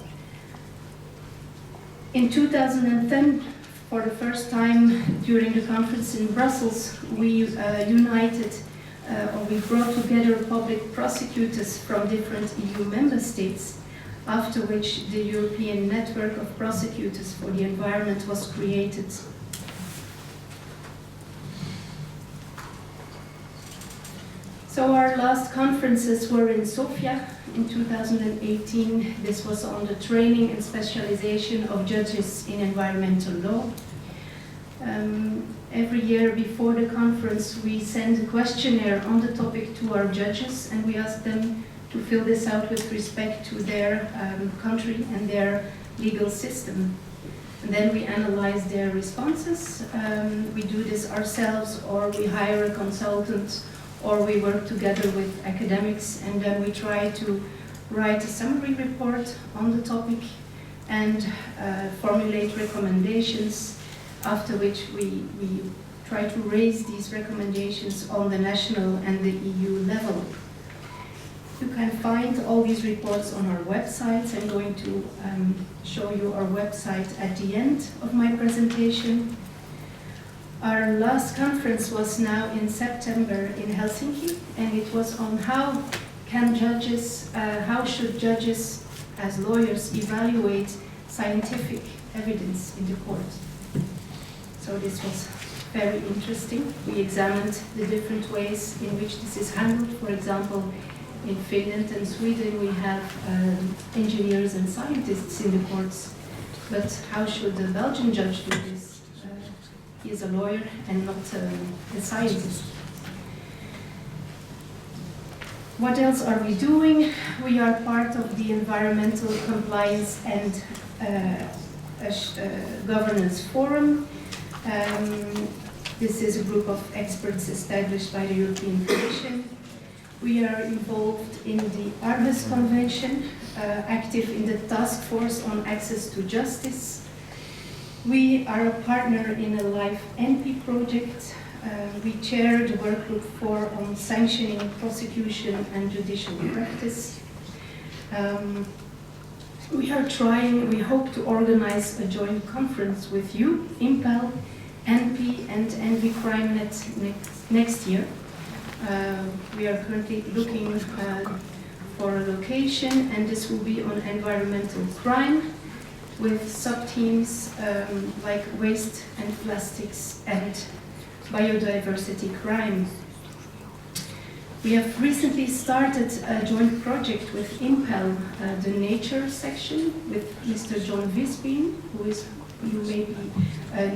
In 2010, for the first time during the conference in Brussels, we we brought together public prosecutors from different EU member states, after which the European Network of Prosecutors for the Environment was created. So our last conferences were in Sofia in 2018. This was on the training and specialization of judges in environmental law. Every year before the conference, we send a questionnaire on the topic to our judges, and we ask them to fill this out with respect to their country and their legal system. And then we analyze their responses. We do this ourselves, or we hire a consultant, or we work together with academics, and then we try to write a summary report on the topic and formulate recommendations, after which we try to raise these recommendations on the national and the EU level. You can find all these reports on our website. I'm going to show you our website at the end of my presentation. Our last conference was now in September in Helsinki, and it was on how should judges as lawyers evaluate scientific evidence in the court. So this was very interesting. We examined the different ways in which this is handled. For example, in Finland and Sweden we have engineers and scientists in the courts. But how should the Belgian judge do this? He is a lawyer and not a scientist. What else are we doing? We are part of the Environmental Compliance and Governance Forum. This is a group of experts established by the European Commission. We are involved in the Aarhus Convention, active in the Task Force on Access to Justice. We are a partner in a live NP project. We chair the work group on sanctioning, prosecution and judicial practice. We hope to organize a joint conference with you, IMPEL, NP and NV CrimeNet next year. We are currently looking for a location, and this will be on environmental crime with sub-themes like waste and plastics and biodiversity crime. We have recently started a joint project with IMPEL, the nature section, with Mr. John Visbeen, who you maybe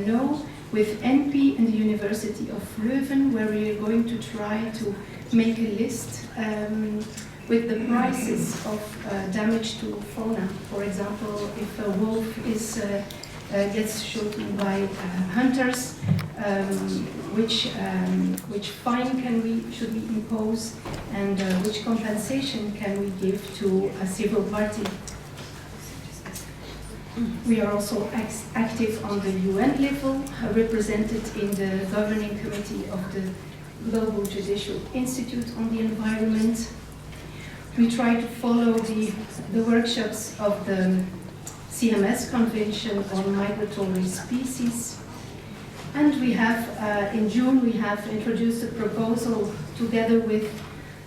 know, with NP and the University of Leuven, where we are going to try to make a list with the prices of damage to fauna. For example, if a wolf gets shot by hunters, which fine should we impose, and which compensation can we give to a civil party. We are also active on the UN level, represented in the governing committee of the Global Judicial Institute on the Environment. We try to follow the workshops of the CMS Convention on Migratory Species. And we have, in June, we have introduced a proposal together with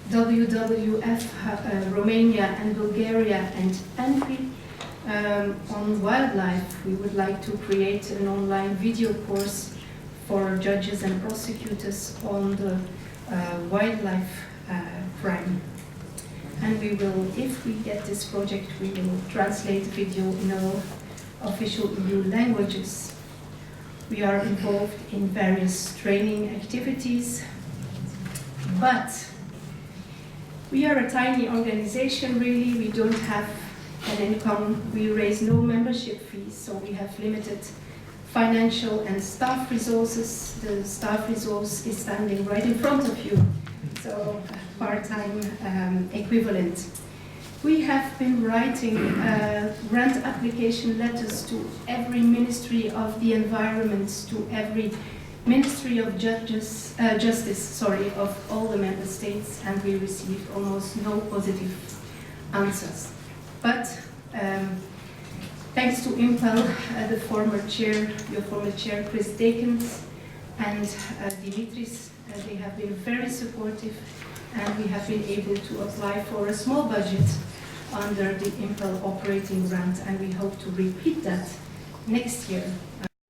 WWF, Romania and Bulgaria and ANPI on wildlife. We would like to create an online video course for judges and prosecutors on the wildlife crime. And we will, if we get this project, we will translate the video in all official EU languages. We are involved in various training activities, but we are a tiny organization, really. We don't have an income, we raise no membership fees, so we have limited financial and staff resources. The staff resource is standing right in front of you, so part-time equivalent. We have been writing grant application letters to every Ministry of the Environment, to every Ministry of Justice, of all the member states, and we received almost no positive answers. But thanks to IMPEL, the former chair, your former chair, Chris Dakens, and Dimitris, they have been very supportive, and we have been able to apply for a small budget under the IMPEL operating grant, and we hope to repeat that next year.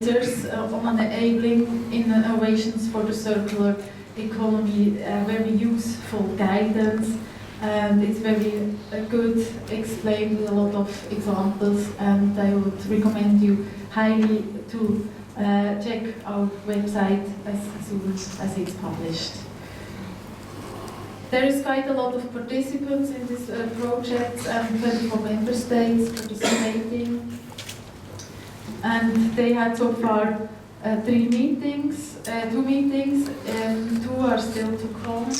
There's on enabling innovations for the circular economy, very useful guidance, and it's very good, explained with a lot of examples, and I would recommend you highly to check our website as soon as it's published. There is quite a lot of participants in this project, and 24 member states participating. And they had so far 3 meetings, 2 meetings, 2 are still to come.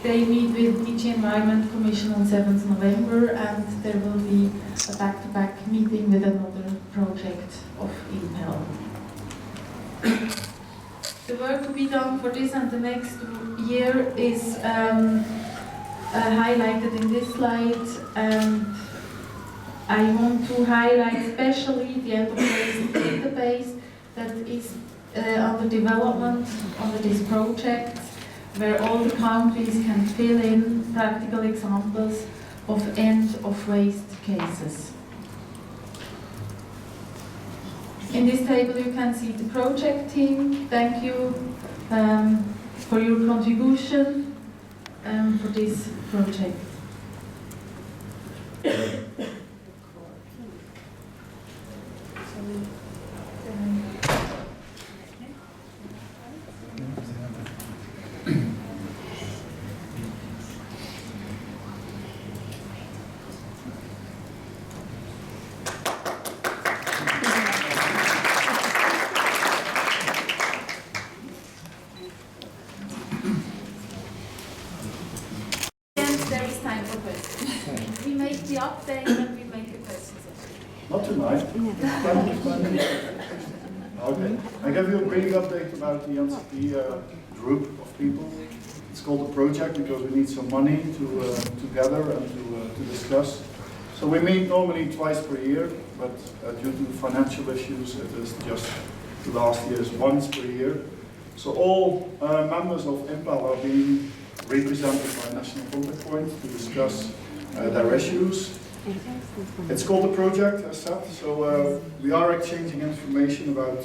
They meet with DG Environment Commission on 7th November, and there will be a back-to-back meeting with another project of IMPEL. The work to be done for this and the next year is highlighted in this slide. I want to highlight especially the enterprise database that is under development under this project, where all the countries can fill in practical examples of end-of-waste cases. In this table you can see the project team. Thank you for your contribution. for this project. There is time for questions. We make the update and we make the questions.
Not tonight. Okay. I give you a brief update about the NCP group of people. It's called a project because we need some money to gather and to discuss. So we meet normally twice per year, but due to financial issues, it is just last year's once per year. So all members of IMPEL are being represented by national contact points to discuss their issues. It's called a project, as said, so we are exchanging information about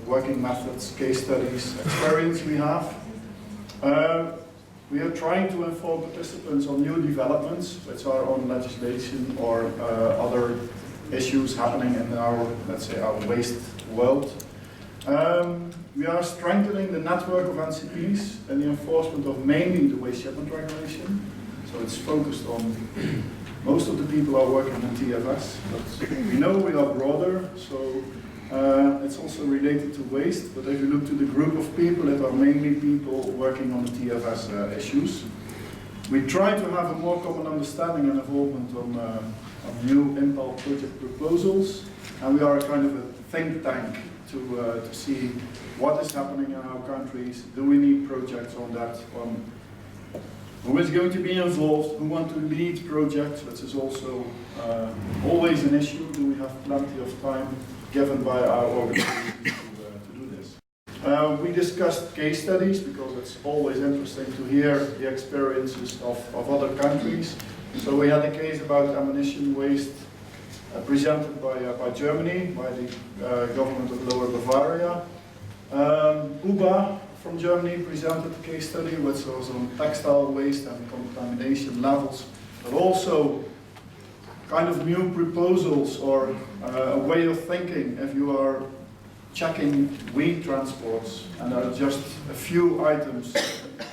working methods, case studies, experience we have. We are trying to inform participants on new developments, which are on legislation or other issues happening in our, let's say, our waste world. We are strengthening the network of NCPs and the enforcement of mainly the waste shipment regulation. So it's focused on, most of the people are working on TFS, but we know we are broader, so it's also related to waste. But if you look to the group of people, it are mainly people working on the TFS issues. We try to have a more common understanding and involvement on new IMPEL project proposals, and we are a kind of a think tank to see what is happening in our countries. Do we need projects on that? Who is going to be involved? Who want to lead projects? Which is also always an issue. Do we have plenty of time given by our organization to do this? We discussed case studies because it's always interesting to hear the experiences of other countries. So we had a case about ammunition waste presented by Germany, by the government of Lower Bavaria. UBA from Germany presented a case study which was on textile waste and contamination levels, but also kind of new proposals or a way of thinking if you are checking wheat transports and there are just a few items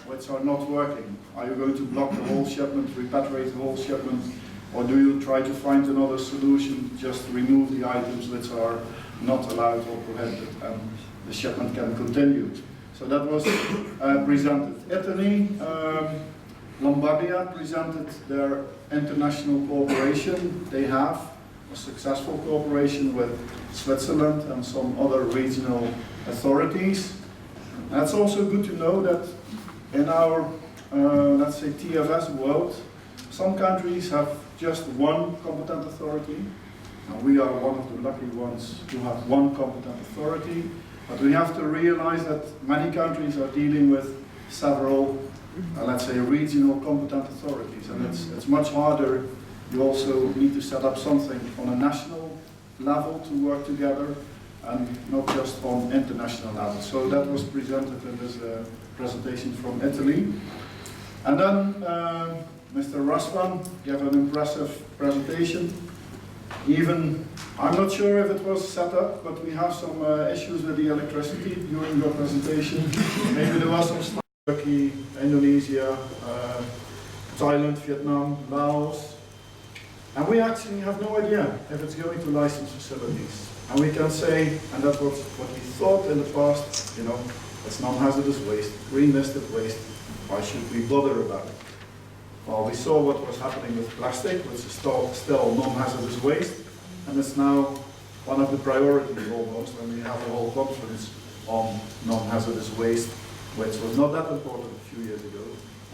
which are not working. Are you going to block the whole shipment, repatriate the whole shipment, or do you try to find another solution, just remove the items which are not allowed or prohibited and the shipment can continue? So that was presented. Italy, Lombardia presented their international cooperation. They have a successful cooperation with Switzerland and some other regional authorities. And it's also good to know that in our, let's say, TFS world, some countries have just one competent authority. And we are one of the lucky ones to have one competent authority. But we have to realize that many countries are dealing with several, let's say, regional competent authorities. And it's much harder. You also need to set up something on a national level to work together and not just on international level. So that was presented in this presentation from Italy. And then Mr. Raswan gave an impressive presentation. Even, I'm not sure if it was set up, but we have some issues with the electricity during your presentation. Maybe there was some stuff. Turkey, Indonesia, Thailand, Vietnam, Laos. And we actually have no idea if it's going to licensed facilities. And we can say, and that was what we thought in the past, you know, it's non-hazardous waste, green listed waste, why should we bother about it? Well, we saw what was happening with plastic, which is still non-hazardous waste, and it's now one of the priorities almost when we have a whole conference on non-hazardous waste, which was not that important a few years ago,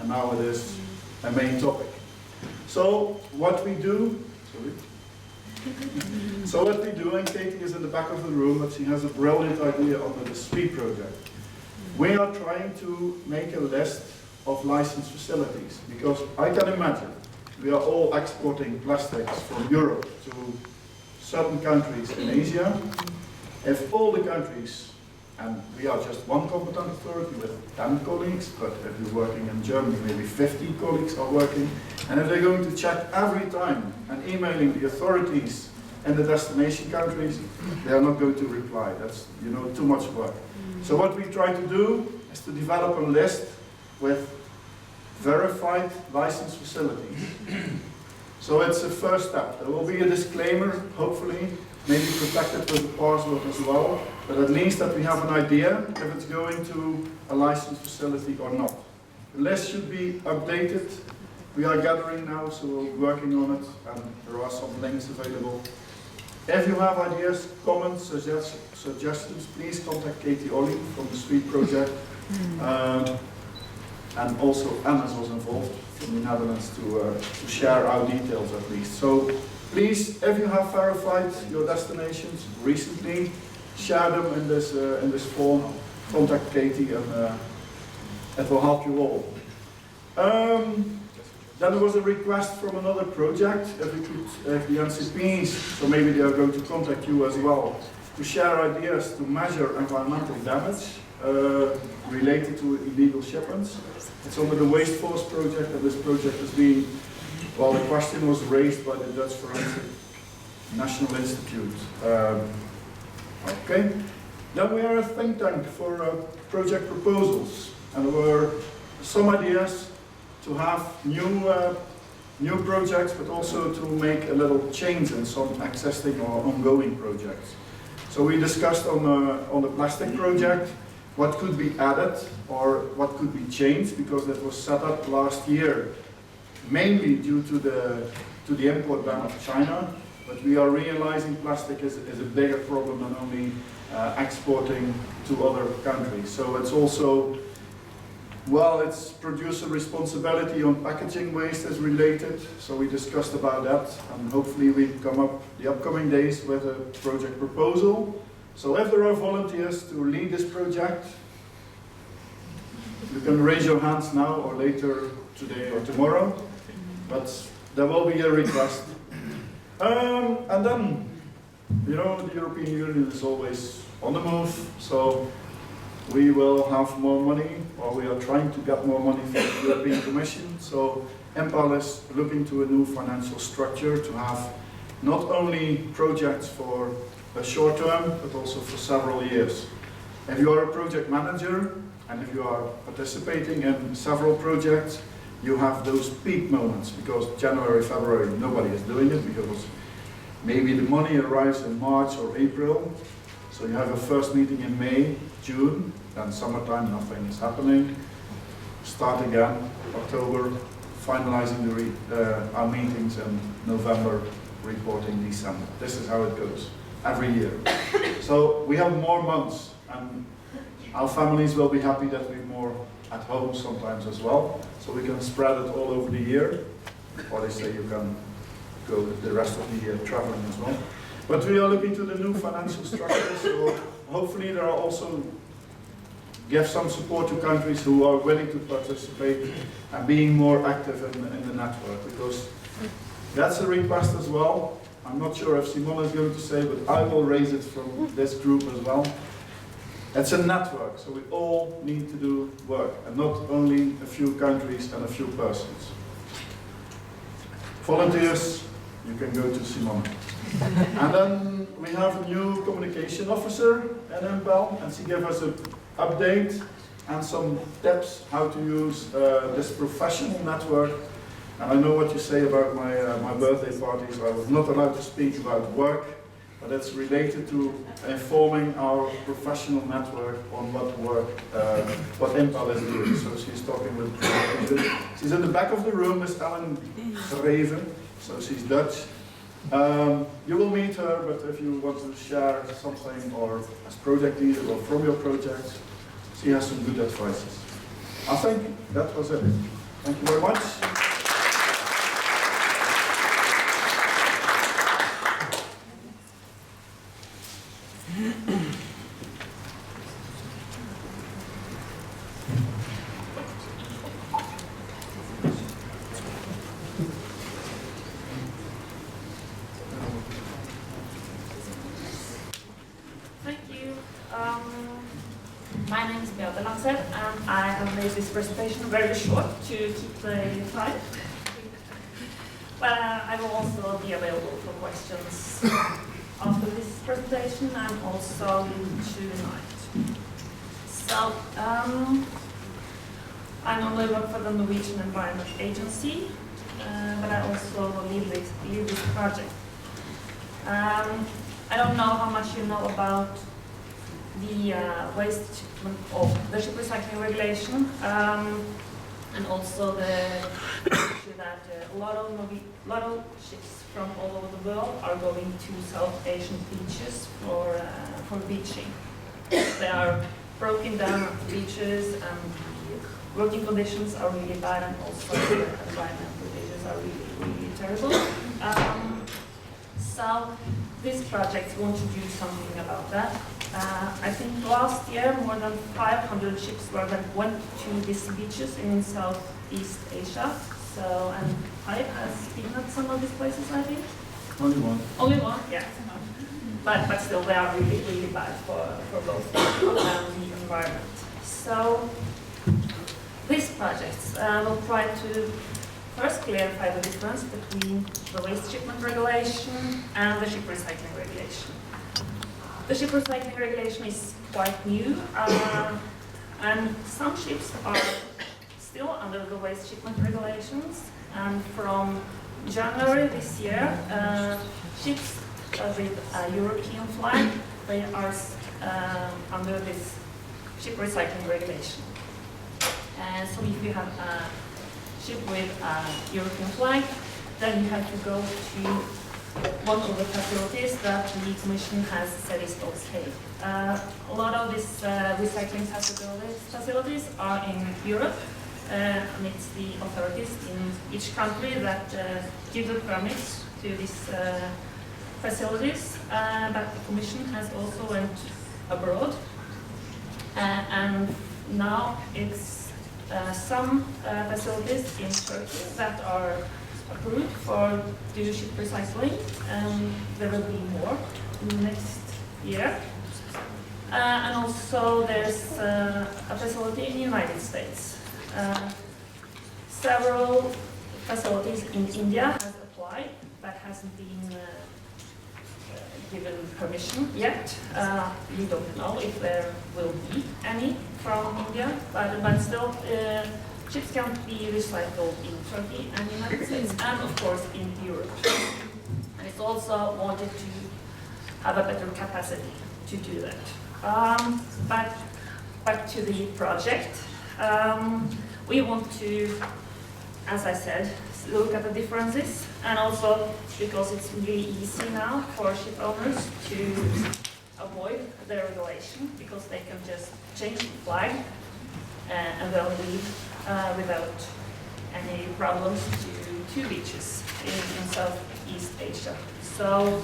and now it is a main topic. So what we do, and Katie is in the back of the room, but she has a brilliant idea under the SPEED project. We are trying to make a list of licensed facilities, because I can imagine we are all exporting plastics from Europe to certain countries in Asia. If all the countries and we are just one competent authority with 10 colleagues, but if you're working in Germany, maybe 50 colleagues are working. And if they're going to check every time and emailing the authorities in the destination countries, they are not going to reply. That's, you know, too much work. So what we try to do is to develop a list with verified license facilities. So it's a first step. There will be a disclaimer, hopefully, maybe protected with a password as well, but at least that we have an idea if it's going to a licensed facility or not. The list should be updated. We are gathering now, so we're working on it, and there are some links available. If you have ideas, comments, suggestions, please contact Katie Ollie from the Street Project. And also Anna's was involved from the Netherlands to share our details at least. So please, if you have verified your destinations recently, share them in this form. Contact Katie, and it will help you all. Then there was a request from another project if the NCPs, so maybe they are going to contact you as well, to share ideas to measure environmental damage related to illegal shipments. It's under the Waste Force project, and this project has been, well, the question was raised by the Dutch Forensic National Institute. Okay. Then we are a think tank for project proposals, and there were some ideas to have new projects, but also to make a little change in some existing or ongoing projects. So we discussed on the plastic project what could be added or what could be changed, because that was set up last year, mainly due to the import ban of China. But we are realizing plastic is a bigger problem than only exporting to other countries. So it's also, well, it's producer responsibility on packaging waste is related, so we discussed about that, and hopefully we come up the upcoming days with a project proposal. So if there are volunteers to lead this project, you can raise your hands now or later today or tomorrow, but there will be a request. And then, you know, the European Union is always on the move, so we will have more money, or we are trying to get more money from the European Commission. So IMPEL is looking to a new financial structure to have not only projects for a short term, but also for several years. If you are a project manager, and if you are participating in several projects, you have those peak moments, because January, February, nobody is doing it, because maybe the money arrives in March or April. So you have a first meeting in May, June, then summertime, nothing is happening. Start again, October, finalizing our meetings in November, reporting December. This is how it goes every year. So we have more months, and our families will be happy that we're more at home sometimes as well, so we can spread it all over the year. Or they say you can go the rest of the year traveling as well. But we are looking to the new financial structure, so hopefully there are also give some support to countries who are willing to participate and being more active in the network, because that's a request as well. I'm not sure if Simona is going to say, but I will raise it from this group as well. It's a network, so we all need to do work, and not only a few countries and a few persons. Volunteers, you can go to Simona. And then we have a new communication officer at IMPEL, and she gave us an update and some tips how to use this professional network. And I know what you say about my birthday parties. I was not allowed to speak about work, but it's related to informing our professional network on what IMPEL is doing. So she's talking with, she's in the back of the room, Miss Ellen Raven, so she's Dutch. You will meet her, but if you want to share something or as project leader or from your projects, she has some good advices. I think that was it. Thank you very much.
Thank you.
make this presentation very short to keep the time. But I will also be available for questions after this presentation and also tonight. So, I normally work for the Norwegian Environment Agency, but I also lead this project. I don't know how much you know about the waste shipment of the ship recycling regulation, and also the issue that a lot of ships from all over the world are going to South Asian beaches for beaching. They are broken down beaches, and the working conditions are really bad, and also the environmental issues are really terrible. So this project wants to do something about that. I think last year more than 500 ships went to these beaches in Southeast Asia. So, and I has been at some of these places, I think.
Only one.
Only one, yeah. But still, they are really bad for both people and the environment. So these projects will try to first clarify the difference between the waste shipment regulation and the ship recycling regulation. The ship recycling regulation is quite new, and some ships are still under the waste shipment regulations. And from January this year, ships with a European flag, they are under this ship recycling regulation. So if you have a ship with a European flag, then you have to go to one of the facilities that the Commission has said is okay. A lot of these recycling facilities are in Europe, and it's the authorities in each country that give the permits to these facilities. But the Commission has also went abroad, and now it's some facilities in Turkey that are approved for do ship recycling, and there will be more next year. And also there's a facility in the United States. Several facilities in India has applied, but hasn't been given permission yet. We don't know if there will be any from India, but still ships can be recycled in Turkey and the United States, and of course in Europe. And it's also wanted to have a better capacity to do that. But back to the project. We want to, as I said, look at the differences, and also because it's really easy now for ship owners to avoid the regulation, because they can just change the flag and they'll leave without any problems to beaches in Southeast Asia. So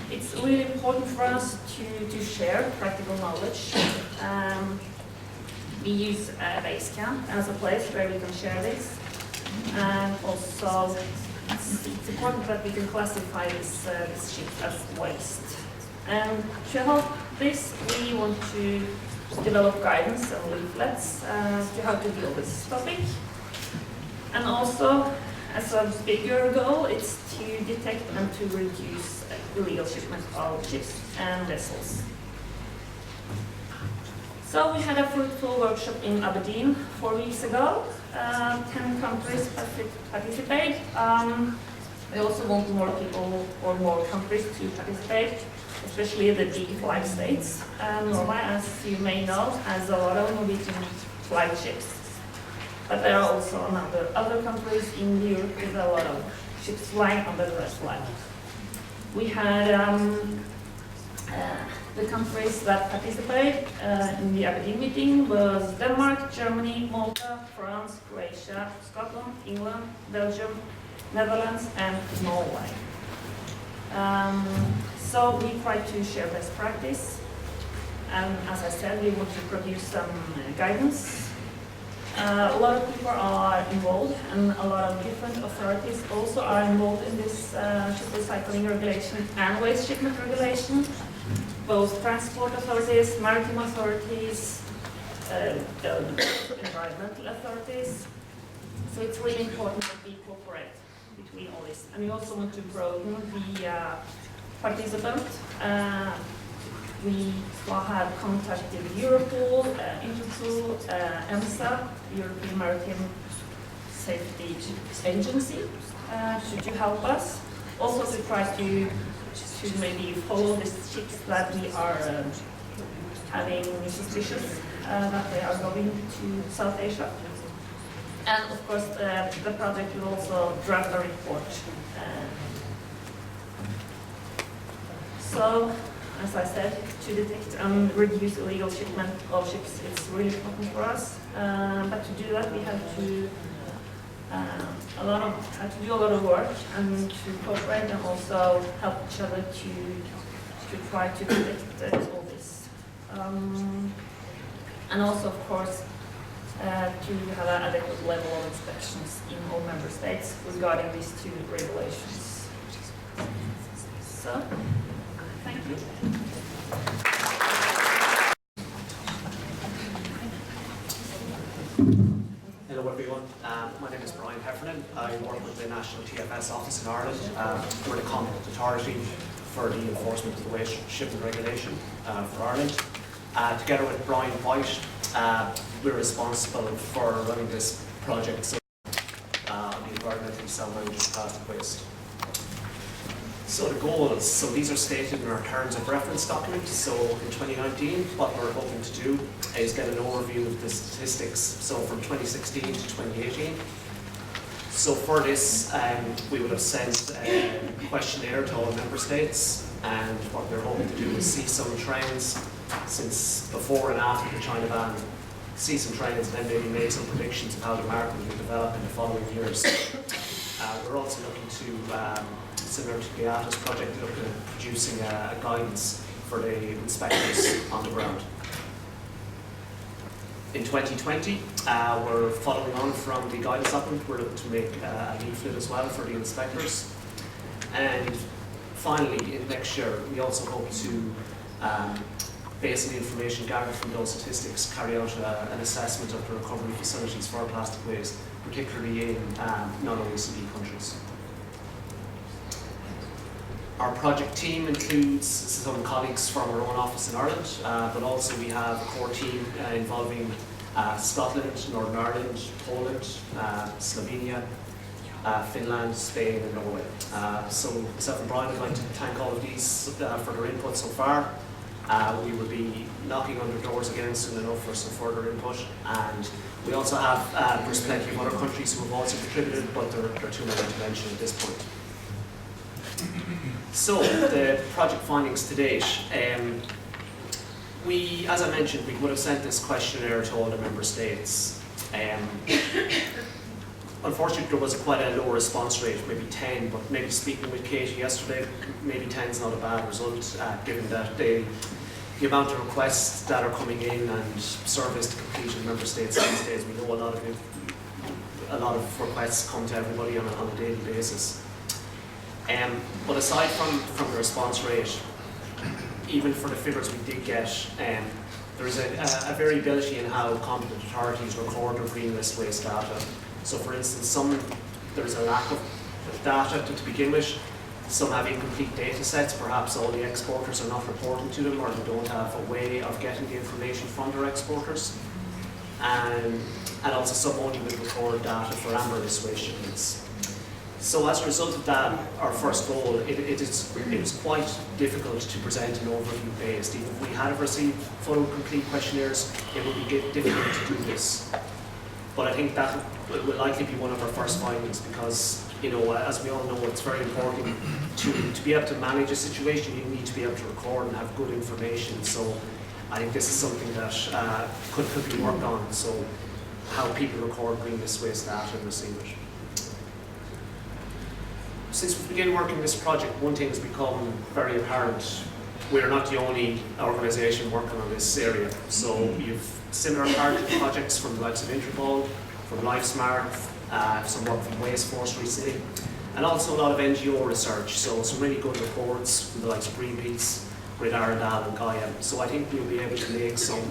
it's really important for us to share practical knowledge. We use Basecamp as a place where we can share this, and also it's important that we can classify this ship as waste. And to help this, we want to develop guidance and leaflets to how to deal with this topic. And also, as a bigger goal, it's to detect and to reduce illegal shipment of ships and vessels. So we had a fruitful workshop in Aberdeen 4 weeks ago. 10 countries participate. We also want more people or more countries to participate, especially the big flag states. Norway, as you may know, has a lot of Norwegian flag ships. But there are also other countries in Europe with a lot of ships flying under the red flag. We had the countries that participate in the Aberdeen meeting was Denmark, Germany, Malta, France, Croatia, Scotland, England, Belgium, Netherlands, and Norway. So we try to share best practice, and as I said, we want to produce some guidance. A lot of people are involved, and a lot of different authorities also are involved in this ship recycling regulation and waste shipment regulation. Both transport authorities, maritime authorities, the environmental authorities. So it's really important that we cooperate between all this. And we also want to broaden the participant. We have contacted Europol, Interpol, EMSA, European Maritime Safety Agency, to help us. Also to try to maybe follow the ships that we are having suspicious that they are going to South Asia. And of course, the project will also draft a report. So, as I said, to detect and reduce illegal shipment of ships is really important for us. But to do that, we have to do a lot of work and to cooperate and also help each other to try to detect all this. And also, of course, to have an adequate level of inspections in all member states regarding these two regulations. So, thank you.
Hello everyone, my name is Brian Heffernan. I work with the National TFS office in Ireland. We're the competent authority for the enforcement of the waste shipping regulation for Ireland. Together with Brian White, we're responsible for running this project on the environmentally sound plastic waste. So the goals, so these are stated in our terms of reference document. So in 2019, what we're hoping to do is get an overview of the statistics, so from 2016 to 2018. So for this, we would have sent a questionnaire to all member states, and what we're hoping to do is see some trends since before and after the China ban, see some trends and then maybe make some predictions of how the market will develop in the following years. We're also looking to, similar to the Atlas project, looking at producing a guidance for the inspectors on the ground. In 2020, we're following on from the guidance document. We're looking to make a leaflet as well for the inspectors. And finally, in next year, we also hope to, based on the information gathered from those statistics, carry out an assessment of the recovery facilities for plastic waste, particularly in non-OECD countries. Our project team includes some colleagues from our own office in Ireland, but also we have a core team involving Scotland, Northern Ireland, Poland, Slovenia, Finland, Spain and Norway. So myself and Brian would like to thank all of these for their input so far. We will be knocking on the doors again soon enough for some further input, and we also have, there's plenty of other countries who have also contributed, but they're too many to mention at this point. So, the project findings to date. As I mentioned, we would have sent this questionnaire to all the member states. Unfortunately, there was quite a low response rate, maybe 10, but maybe speaking with Katie yesterday, maybe 10 is not a bad result, given that the amount of requests that are coming in and surveys to complete in member states these days. We know a lot of requests come to everybody on a daily basis. But aside from the response rate, even for the figures we did get, there's a variability in how competent authorities record their green list waste data. So for instance, there's a lack of data to begin with. Some have incomplete data sets, perhaps all the exporters are not reporting to them, or they don't have a way of getting the information from their exporters. And also some only will record data for amber list waste shipments. So as a result of that, our first goal, it was quite difficult to present an overview based. Even if we had received full complete questionnaires, it would be difficult to do this. But I think that will likely be one of our first findings, because, you know, as we all know, it's very important to be able to manage a situation. You need to be able to record and have good information. So I think this is something that could be worked on. So how people record green list waste data and receive it. Since we began working this project, one thing has become very apparent. We're not the only organisation working on this area. So you've similar projects from the likes of Interpol, from LifeSmart, some work from Waste Force recently, and also a lot of NGO research. So some really good reports from the likes of Greenpeace, Grid Arendal and Gaia. So I think we'll be able to make some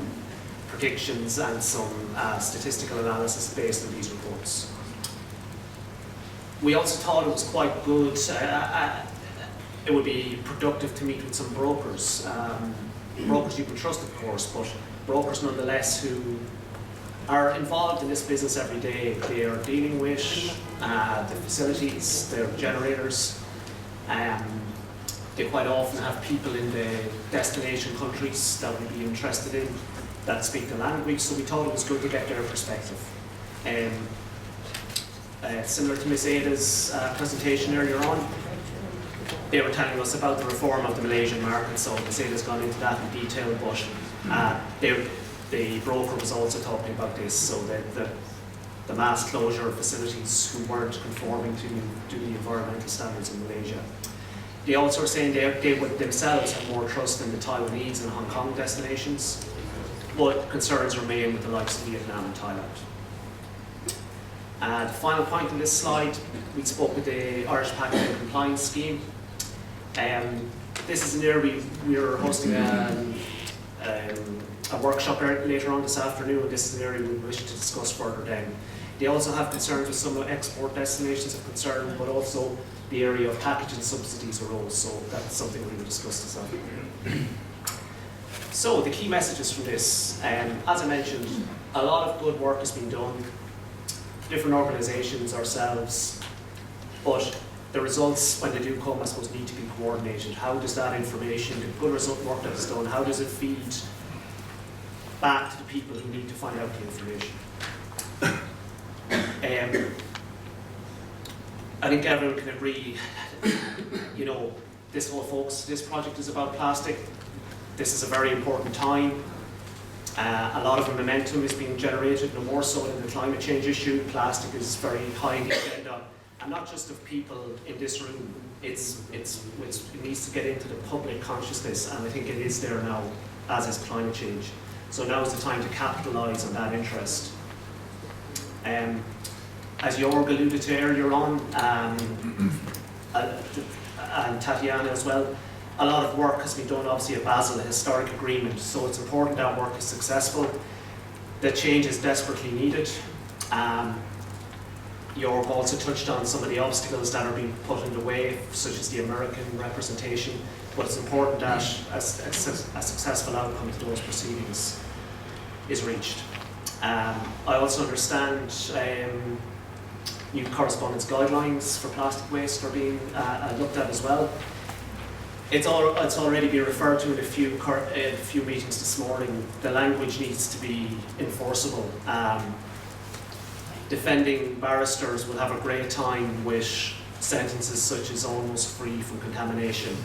predictions and some statistical analysis based on these reports. We also thought it was quite good, it would be productive to meet with some brokers. Brokers you can trust, of course, but brokers nonetheless who are involved in this business every day. They are dealing with the facilities, their generators. They quite often have people in the destination countries that we'd be interested in that speak the language, so we thought it was good to get their perspective. Similar to Ms. Ada's presentation earlier on, they were telling us about the reform of the Malaysian market, so Ms. Ada's gone into that in detail, but the broker was also talking about this, so the mass closure of facilities who weren't conforming to the environmental standards in Malaysia. They also are saying they would themselves have more trust in the Taiwanese and Hong Kong destinations, but concerns remain with the likes of Vietnam and Thailand. The final point on this slide, we spoke with the Irish Packaging Compliance Scheme. This is an area we are hosting a workshop later on this afternoon. This is an area we wish to discuss further then. They also have concerns with some export destinations of concern, but also the area of packaging subsidies arose, so that's something we will discuss this afternoon. So the key messages from this, as I mentioned, a lot of good work has been done, different organisations, ourselves, but the results, when they do come, I suppose, need to be coordinated. How does that information, the good result work that is done, how does it feed back to the people who need to find out the information? I think everyone can agree, you know, this whole focus, this project is about plastic. This is a very important time. A lot of momentum is being generated, no more so than the climate change issue. Plastic is very high in the agenda, and not just of people in this room. It needs to get into the public consciousness, and I think it is there now, as is climate change. So now is the time to capitalise on that interest. As Jorg alluded to earlier on, and Tatiana as well, a lot of work has been done, obviously, at Basel, a historic agreement, so it's important that work is successful. The change is desperately needed. Jorg also touched on some of the obstacles that are being put in the way, such as the American representation, but it's important that a successful outcome to those proceedings is reached. I also understand new correspondence guidelines for plastic waste are being looked at as well. It's already been referred to in a few meetings this morning. The language needs to be enforceable. Defending barristers will have a great time with sentences such as almost free from contamination.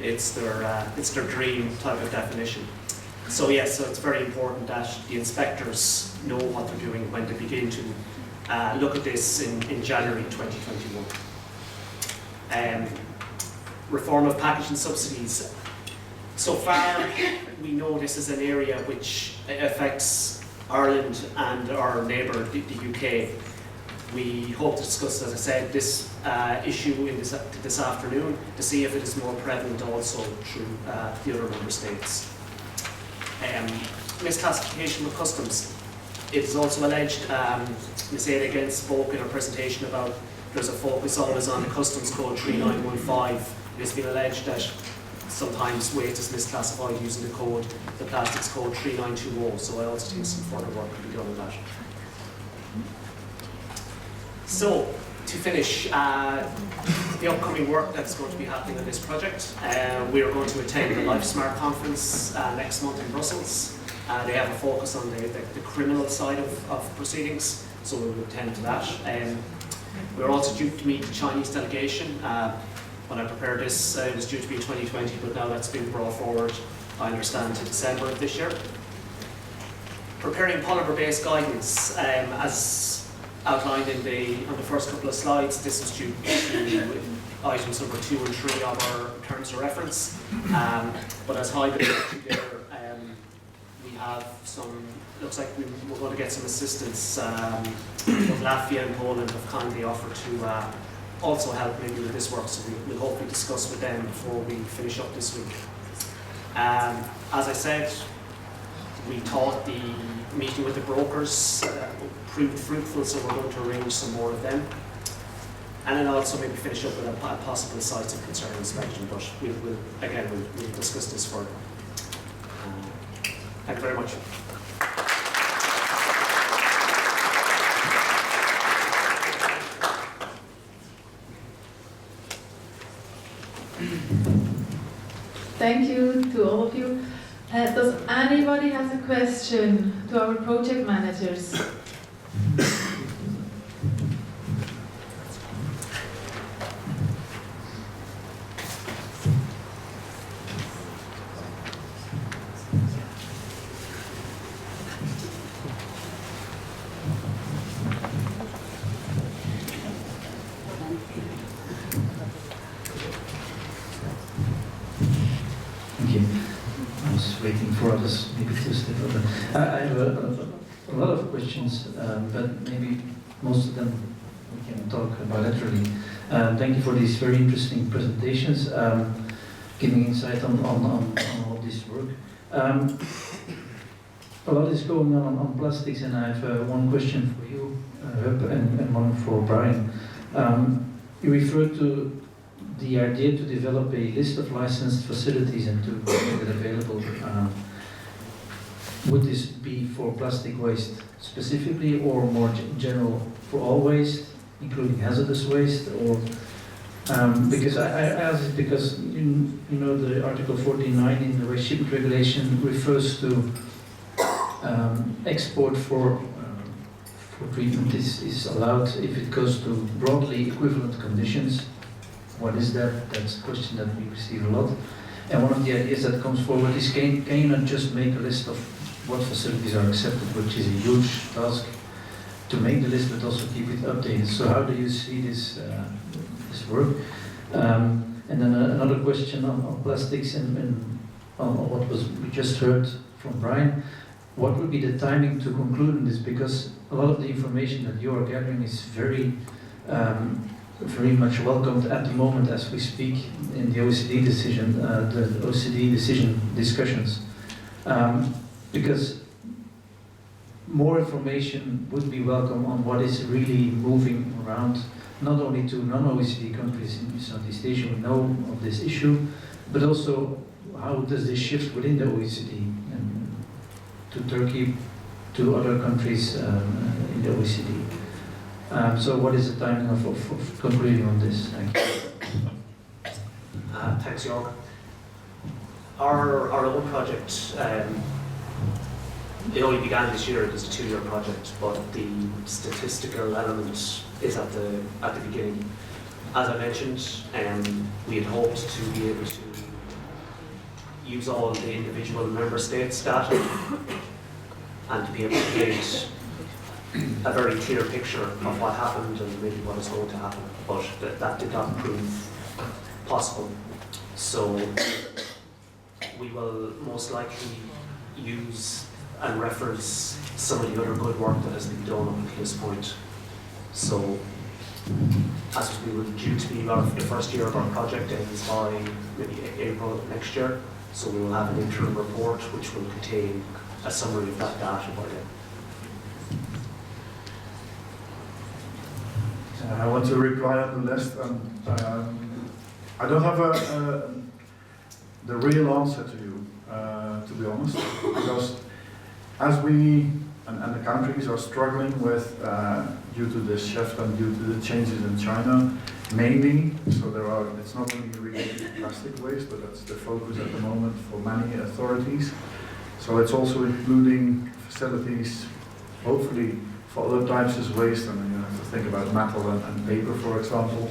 It's their dream type of definition. So yes, so it's very important that the inspectors know what they're doing when they begin to look at this in January 2021. Reform of packaging subsidies. So far, we know this is an area which affects Ireland and our neighbour, the UK. We hope to discuss, as I said, this issue this afternoon to see if it is more prevalent also through the other member states. Misclassification with customs. It is also alleged, Ms. Ada again spoke in her presentation about there's a focus always on the Customs Code 3915. It has been alleged that sometimes waste is misclassified using the code, the Plastics Code 3920, so I also think some further work can be done on that. So, to finish, the upcoming work that's going to be happening on this project, we are going to attend the LifeSmart conference next month in Brussels. They have a focus on the criminal side of proceedings, so we will attend to that. We're also due to meet the Chinese delegation. When I prepared this, it was due to be 2020, but now that's been brought forward, I understand, to December of this year. Preparing polymer-based guidance, as outlined on the first couple of slides, this is due to items number 2 and 3 of our terms of reference. But as highlighted there, we have some, looks like we're going to get some assistance. Both Latvia and Poland have kindly offered to also help maybe with this work, so we'll hopefully discuss with them before we finish up this week. As I said, We thought the meeting with the brokers proved fruitful, so we're going to arrange some more of them. And then also maybe finish up with a possible sites of concern inspection, but we'll discuss this further. Thank you very much.
Thank you to all of you. Does anybody have a question to our project managers?
Thank you. I was waiting for others maybe to step over. I have a lot of questions, but maybe most of them we can talk bilaterally. Thank you for these very interesting presentations, giving insight on all this work. A lot is going on plastics, and I have one question for you, Huub, and one for Brian. You referred to the idea to develop a list of licensed facilities and to make it available. Would this be for plastic waste specifically, or more general for all waste, including hazardous waste? Or because I ask it because you know the Article 49 in the waste shipment regulation refers to export for treatment is allowed if it goes to broadly equivalent conditions. What is that? That's a question that we receive a lot. And one of the ideas that comes forward is can you not just make a list of what facilities are accepted, which is a huge task to make the list, but also keep it updated. So how do you see this work? And then another question on plastics and on what we just heard from Brian. What would be the timing to conclude on this? Because a lot of the information that you are gathering is very much welcomed at the moment as we speak in the OECD decision, the OECD decision discussions. Because more information would be welcome on what is really moving around, not only to non-OECD countries in Southeast Asia who know of this issue, but also how does this shift within the OECD and to Turkey, to other countries in the OECD. So what is the timing of concluding on this? Thank you.
Thanks, Jörg. Our own project, it only began this year. It was a 2-year project, but the statistical element is at the beginning. As I mentioned, we had hoped to be able to use all the individual member states' data and to be able to create a very clear picture of what happened and maybe what is going to happen, but that did not prove possible. So we will most likely use and reference some of the other good work that has been done up to this point. So as we were due to be the first year of our project ends by maybe April of next year, so we will have an interim report which will contain a summary of that data by then.
I want to reply on the list. I don't have the real answer to you, to be honest, because as we and the countries are struggling with due to this shift and due to the changes in China, mainly. So it's not only related to plastic waste, but that's the focus at the moment for many authorities. So it's also including facilities, hopefully, for other types of waste, and you have to think about metal and paper, for example.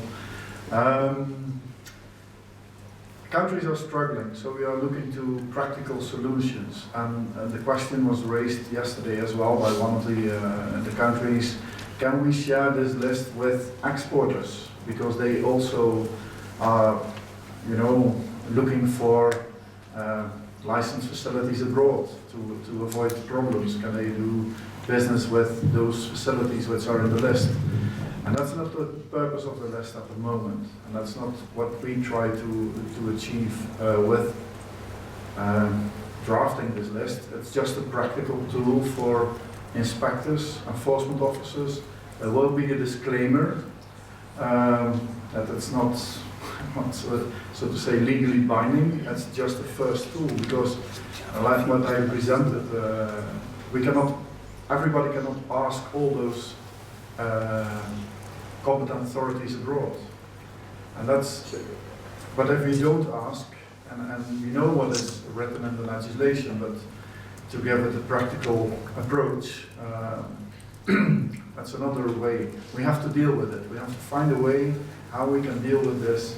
Countries are struggling, so we are looking to practical solutions. And the question was raised yesterday as well by one of the countries: can we share this list with exporters, because they also are, looking for licensed facilities abroad to avoid problems? Can they do business with those facilities which are in the list? And that's not the purpose of the list at the moment, and that's not what we try to achieve with drafting this list. It's just a practical tool for inspectors, enforcement officers. There will be a disclaimer that it's not, so to say, legally binding. It's just the first tool, because like what I presented, everybody cannot ask all those competent authorities abroad. And that's, but if we don't ask, and we know what is written in the legislation, but to give it a practical approach, that's another way. We have to deal with it. We have to find a way how we can deal with this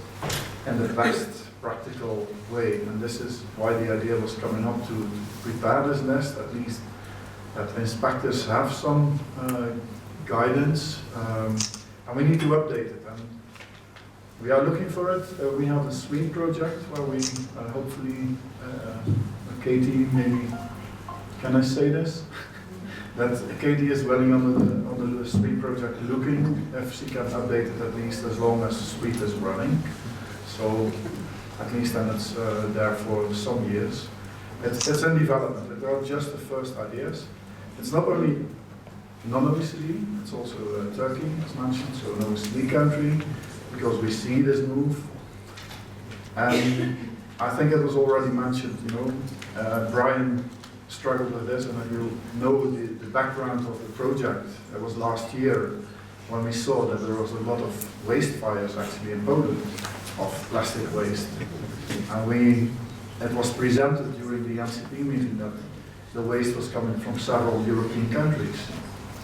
in the best practical way. And this is why the idea was coming up to prepare this list, at least that inspectors have some guidance, and we need to update it. And we are looking for it. We have a SWEET project where we hopefully, Katie, maybe, can I say this? That Katie is willing on the SWEET project, looking if she can update it at least as long as SWEET is running. So at least then it's there for some years. It's in development. They are just the first ideas. It's not only non-OECD, it's also Turkey, as mentioned, so an OECD country, because we see this move. And I think it was already mentioned, you know, Brian struggled with this, and if you know the background of the project, it was last year when we saw that there was a lot of waste fires actually in Poland of plastic waste. And it was presented during the MCP meeting that the waste was coming from several European countries.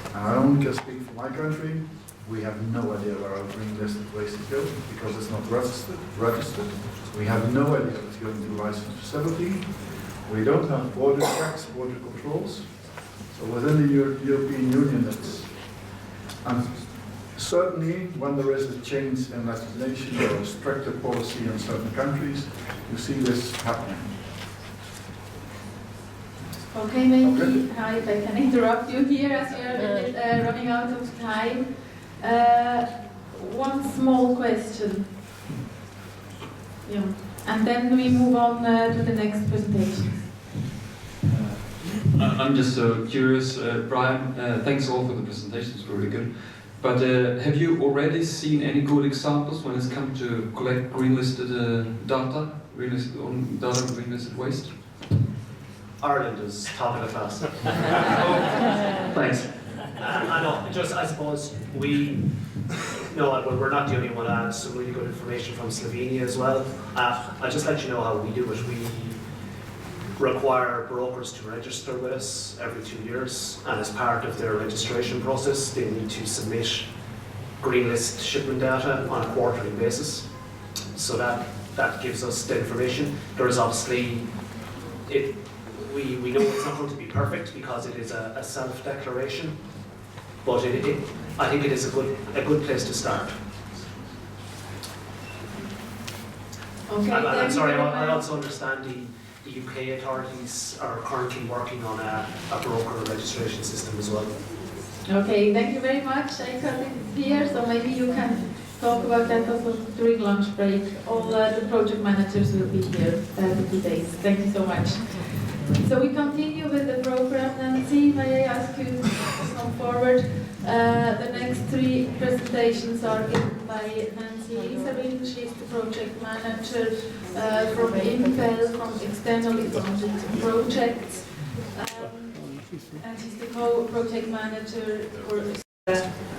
And I only can speak for my country. We have no idea where our green listed waste is going because it's not registered. We have no idea if it's going to a licensed facility. We don't have border checks, border controls. So within the European Union, and certainly when there is a change in legislation or a stricter policy in certain countries, you see this happening.
Okay, maybe if I can interrupt you here as we are running out of time. One small question. Yeah. And then we move on to the next presentation.
I'm just so curious, Brian, thanks all for the presentation, it's really good. But have you already seen any good examples when it's come to collect green-listed data, green-listed waste?
Ireland is top of the class.
Thanks.
I know, just I suppose we know we're not the only one. I have some really good information from Slovenia as well. I'll just let you know how we do it. We require brokers to register with us every 2 years, and as part of their registration process, they need to submit green list shipment data on a quarterly basis. So that gives us the information. There is obviously we know it's not going to be perfect because it is a self-declaration, but I think it is a good place to start.
Okay,
I'm sorry, I also understand the UK authorities are currently working on a broker registration system as well.
Okay, thank you very much. I cut it here, so maybe you can talk about that also during lunch break. All the project managers will be here for 2 days. Thank you so much. So we continue with the program. Nancy, may I ask you to come forward? The next 3 presentations are given by Nancy Isabin. She's the project manager from IMPEL, from externally funded projects. And she's the co-project manager for...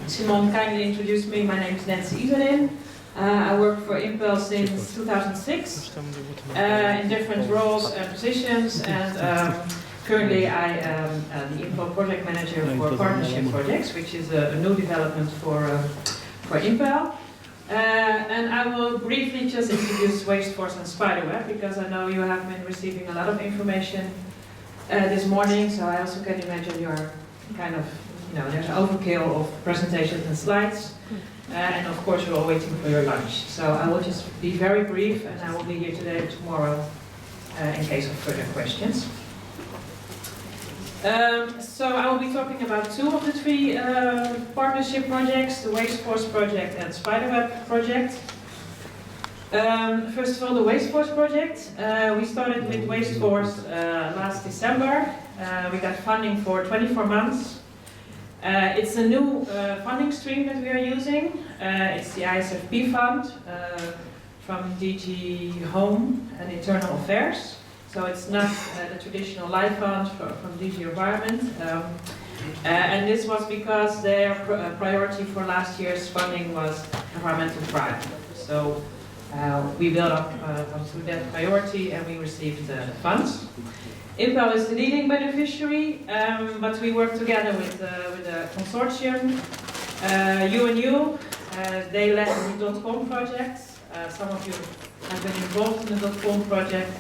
Simon kindly introduced me. My name is Nancy Isabin. I work for IMPEL since 2006 in different roles and positions, and currently I am the IMPEL project manager for partnership projects, which is a new development for IMPEL. And I will briefly just introduce Wasteforce and Spiderweb, because I know you have been receiving a lot of information this morning, so I also can imagine you're kind of, there's an overkill of presentations and slides. And of course, we're all waiting for your lunch. So I will just be very brief, and I will be here today and tomorrow in case of further questions. So I will be talking about 2 of the 3 partnership projects, the Wasteforce project and Spiderweb project.
First of all, the Waste Force project. We started with Waste Force last December. We got funding for 24 months. It's a new funding stream that we are using. It's the ISFP fund from DG Home and Internal Affairs. So it's not the traditional life fund from DG Environment. And this was because their priority for last year's funding was environmental crime. So we built up onto that priority and we received funds. IMPEL is the leading beneficiary, but we work together with a consortium. UNU, they led the .com project. Some of you have been involved in the .com project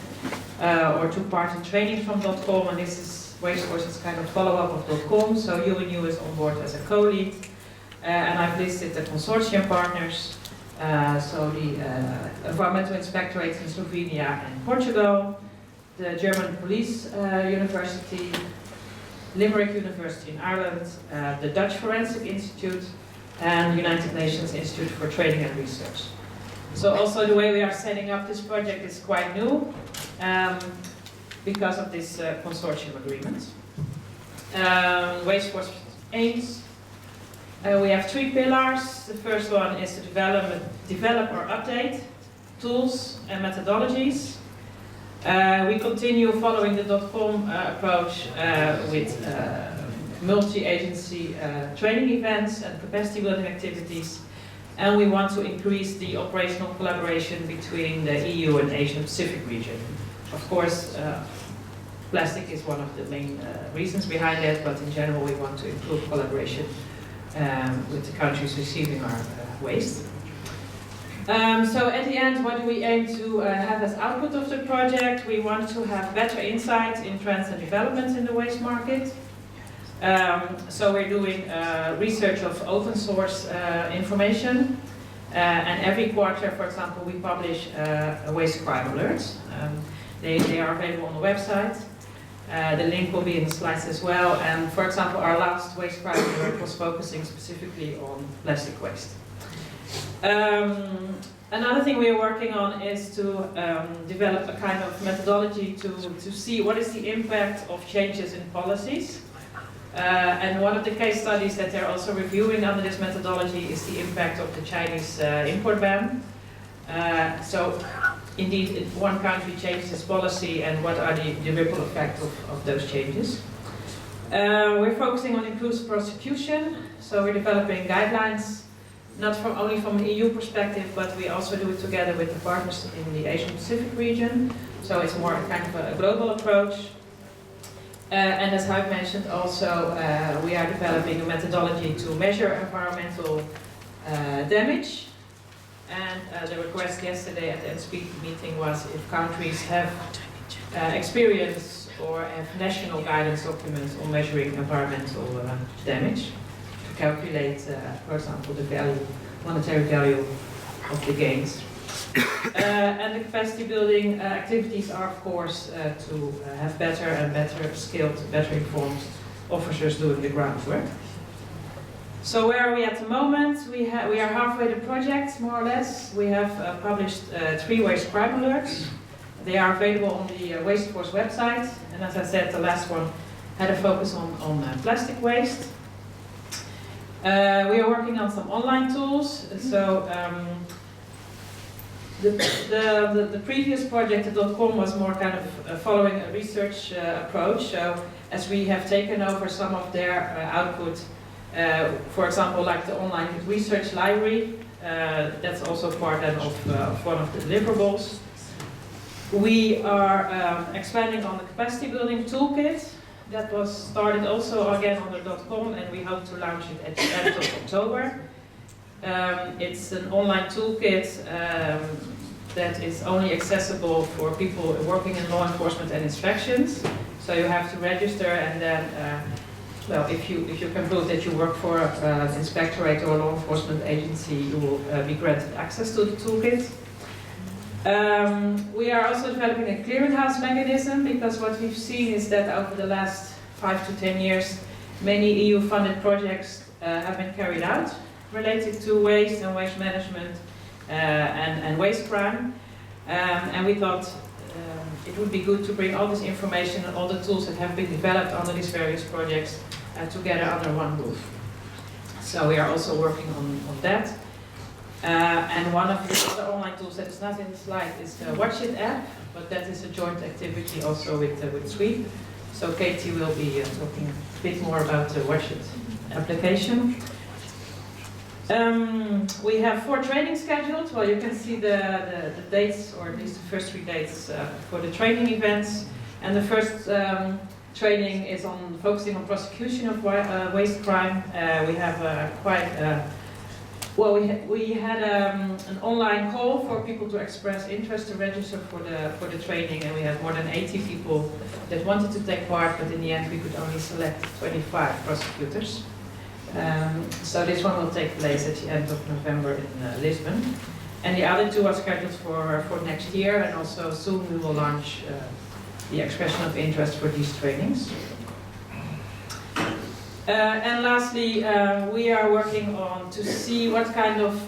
or took part in training from .com, and this is Waste Force's kind of follow-up of .com. So UNU is on board as a co-lead, and I've listed the consortium partners. So the Environmental Inspectorate in Slovenia and Portugal, the German Police University, Limerick University in Ireland, the Dutch Forensic Institute, and United Nations Institute for Training and Research. So also the way we are setting up this project is quite new because of this consortium agreement. Waste Force aims. We have 3 pillars. The first one is to develop or update tools and methodologies. We continue following the .com approach with multi-agency training events and capacity building activities. And we want to increase the operational collaboration between the EU and Asian Pacific region. Of course, plastic is one of the main reasons behind it, but in general we want to improve collaboration with the countries receiving our waste. So at the end, what do we aim to have as output of the project? We want to have better insight in trends and developments in the waste market. So we're doing research of open source information, and every quarter, for example, we publish a waste crime alerts. They are available on the website. The link will be in the slides as well. And for example, our last waste crime alert was focusing specifically on plastic waste. Another thing we are working on is to develop a kind of methodology to see what is the impact of changes in policies. And one of the case studies that they're also reviewing under this methodology is the impact of the Chinese import ban. So indeed, if one country changes its policy, and what are the ripple effect of those changes. We're focusing on improved prosecution, so we're developing guidelines, not only from an EU perspective, but we also do it together with the partners in the Asian Pacific region. So it's more kind of a global approach. And as I've mentioned also, we are developing a methodology to measure environmental damage. And the request yesterday at the NSP meeting was if countries have experience or have national guidance documents on measuring environmental damage to calculate, for example, the monetary value of the gains. And the capacity building activities are, of course, to have better and better skilled, better informed officers doing the groundwork. So where are we at the moment? We are halfway the project, more or less. We have published 3 waste crime alerts. They are available on the Waste Force website. And as I said, the last one had a focus on plastic waste. We are working on some online tools. So the previous project, the .com, was more kind of following a research approach. So as we have taken over some of their output, for example, like the online research library, that's also part of one of the deliverables. We are expanding on the capacity building toolkit. That was started also again on the .com, and we hope to launch it at the end of October. It's an online toolkit that is only accessible for people working in law enforcement and inspections. So you have to register, and then, well, if you can prove that you work for an inspectorate or a law enforcement agency, you will be granted access to the toolkit. We are also developing a clearinghouse mechanism, because what we've seen is that over the last 5 to 10 years, many EU-funded projects have been carried out related to waste and waste management, and waste crime. And we thought it would be good to bring all this information and all the tools that have been developed under these various projects together under one roof. So we are also working on that. And one of the other online tools that is not in the slide is the Watch It app, but that is a joint activity also with Sweep. So Katie will be talking a bit more about the Watch It application. We have 4 trainings scheduled. Well, you can see the dates, or at least the first 3 dates for the training events. And the first training is on focusing on prosecution of waste crime. We have we had an online call for people to express interest to register for the training, and we had more than 80 people that wanted to take part, but in the end we could only select 25 prosecutors. So this one will take place at the end of November in Lisbon. And the other 2 are scheduled for next year, and also soon we will launch the expression of interest for these trainings. And lastly, we are working on to see what kind of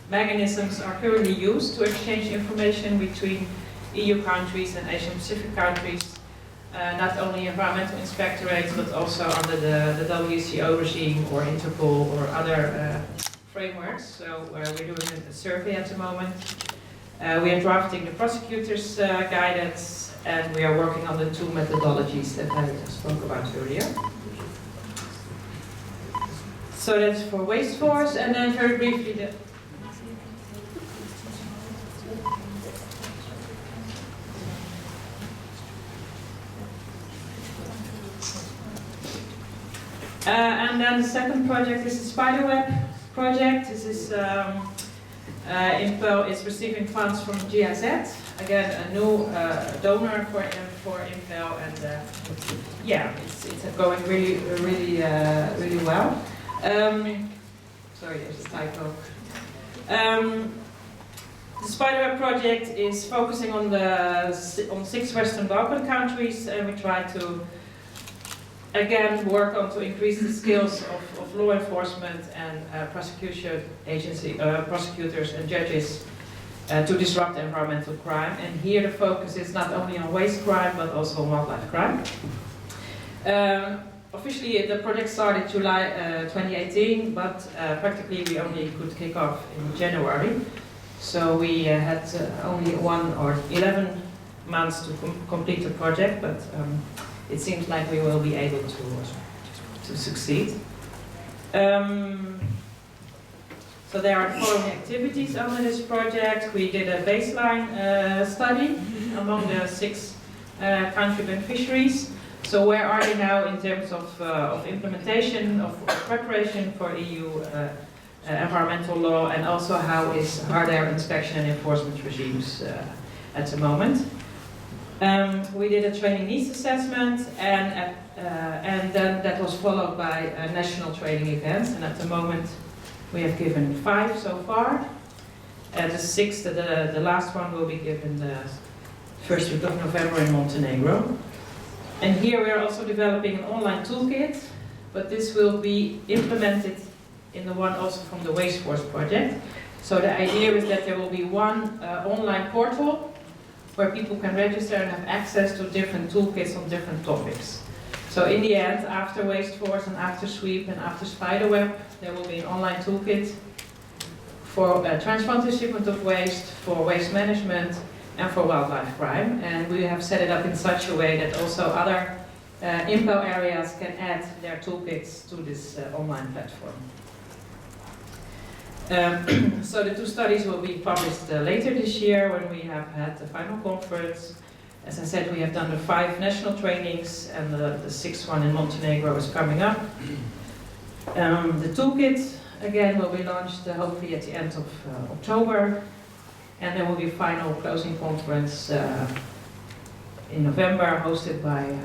mechanisms are currently used to exchange information between EU countries and Asian Pacific countries. Not only environmental inspectorates, but also under the WCO regime or Interpol or other frameworks. So we're doing a survey at the moment. We are drafting the prosecutor's guidance, and we are working on the 2 methodologies that I spoke about earlier. So that's for waste force, and then very briefly the and then the second project is the Spiderweb project. This is IMPEL is receiving funds from GIZ, again a new donor for IMPEL, and yeah, it's going really well. Sorry, there's a typo. The Spiderweb project is focusing on 6 Western Balkan countries, and we try to again work on to increase the skills of law enforcement and prosecution agency, prosecutors and judges to disrupt environmental crime. And here the focus is not only on waste crime but also on wildlife crime. Officially the project started July 2018, but practically we only could kick off in January. So we had only 1 or 11 months to complete the project, but it seems like we will be able to succeed. So there are the following activities under this project. We did a baseline study among the 6 country beneficiaries. So where are they now in terms of implementation, of preparation for EU environmental law, and also how are their inspection and enforcement regimes at the moment. We did a training needs assessment, and then that was followed by national training events, and at the moment we have given 5 so far. The 6th, the last one, will be given the first week of November in Montenegro. And here we are also developing an online toolkit, but this will be implemented in the one also from the Waste Force project. So the idea is that there will be one online portal where people can register and have access to different toolkits on different topics. So in the end, after Waste Force and after Sweep and after Spiderweb, there will be an online toolkit for transfrontalier shipment of waste, for waste management, and for wildlife crime. And we have set it up in such a way that also other IMPEL areas can add their toolkits to this online platform. So the 2 studies will be published later this year when we have had the final conference. As I said, we have done the 5 national trainings, and the 6th one in Montenegro is coming up. The toolkit, again, will be launched hopefully at the end of October. And there will be a final closing conference in November, hosted by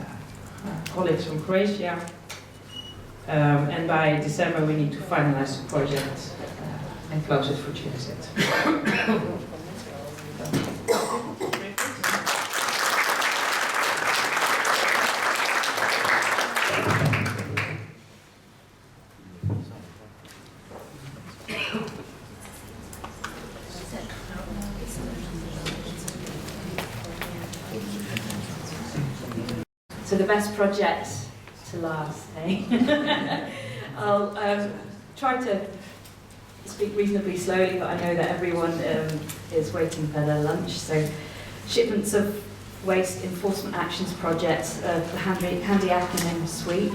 colleagues from Croatia. And by December we need to finalize the project and close it for GIZ.
So the best project to last, eh? I'll try to speak reasonably slowly, but I know that everyone is waiting for their lunch. So shipments of waste enforcement actions project, the handy acronym SWEEP.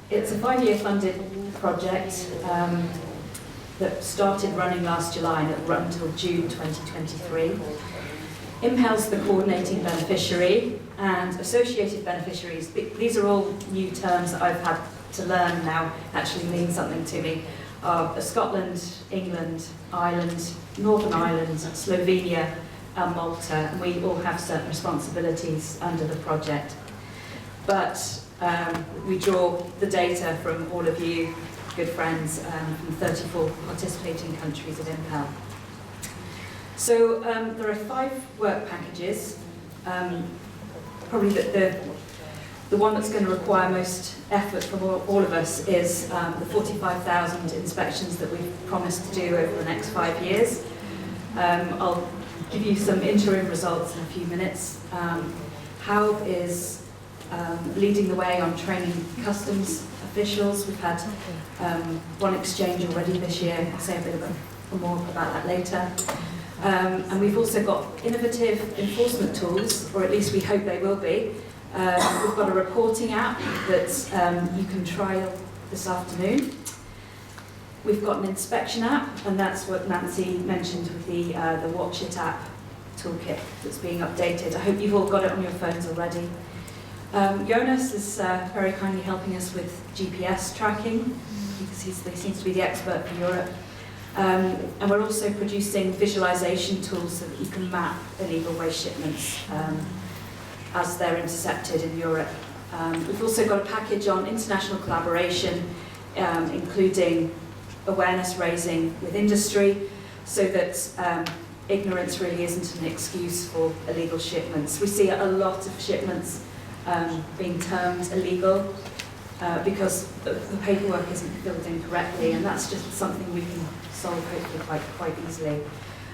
It's a 5-year funded project that started running last July and it will run until June 2023. IMPEL's the coordinating beneficiary, and associated beneficiaries, these are all new terms that I've had to learn now, actually mean something to me, are Scotland, England, Ireland, Northern Ireland, Slovenia and Malta, and we all have certain responsibilities under the project. But we draw the data from all of you, good friends, from 34 participating countries of IMPEL. So there are 5 work packages. Probably the one that's going to require most effort from all of us is the 45,000 inspections that we've promised to do over the next 5 years. I'll give you some interim results in a few minutes. How is leading the way on training customs officials. We've had one exchange already this year. I'll say a bit more about that later. And we've also got innovative enforcement tools, or at least we hope they will be. We've got a reporting app that you can trial this afternoon. We've got an inspection app, and that's what Nancy mentioned with the Watch It app toolkit that's being updated. I hope you've all got it on your phones already. Jonas is very kindly helping us with GPS tracking, because he seems to be the expert for Europe. And we're also producing visualization tools so that you can map illegal waste shipments as they're intercepted in Europe. We've also got a package on international collaboration, including awareness raising with industry, so that ignorance really isn't an excuse for illegal shipments. We see a lot of shipments being termed illegal because the paperwork isn't filled in correctly, and that's just something we can solve hopefully quite easily.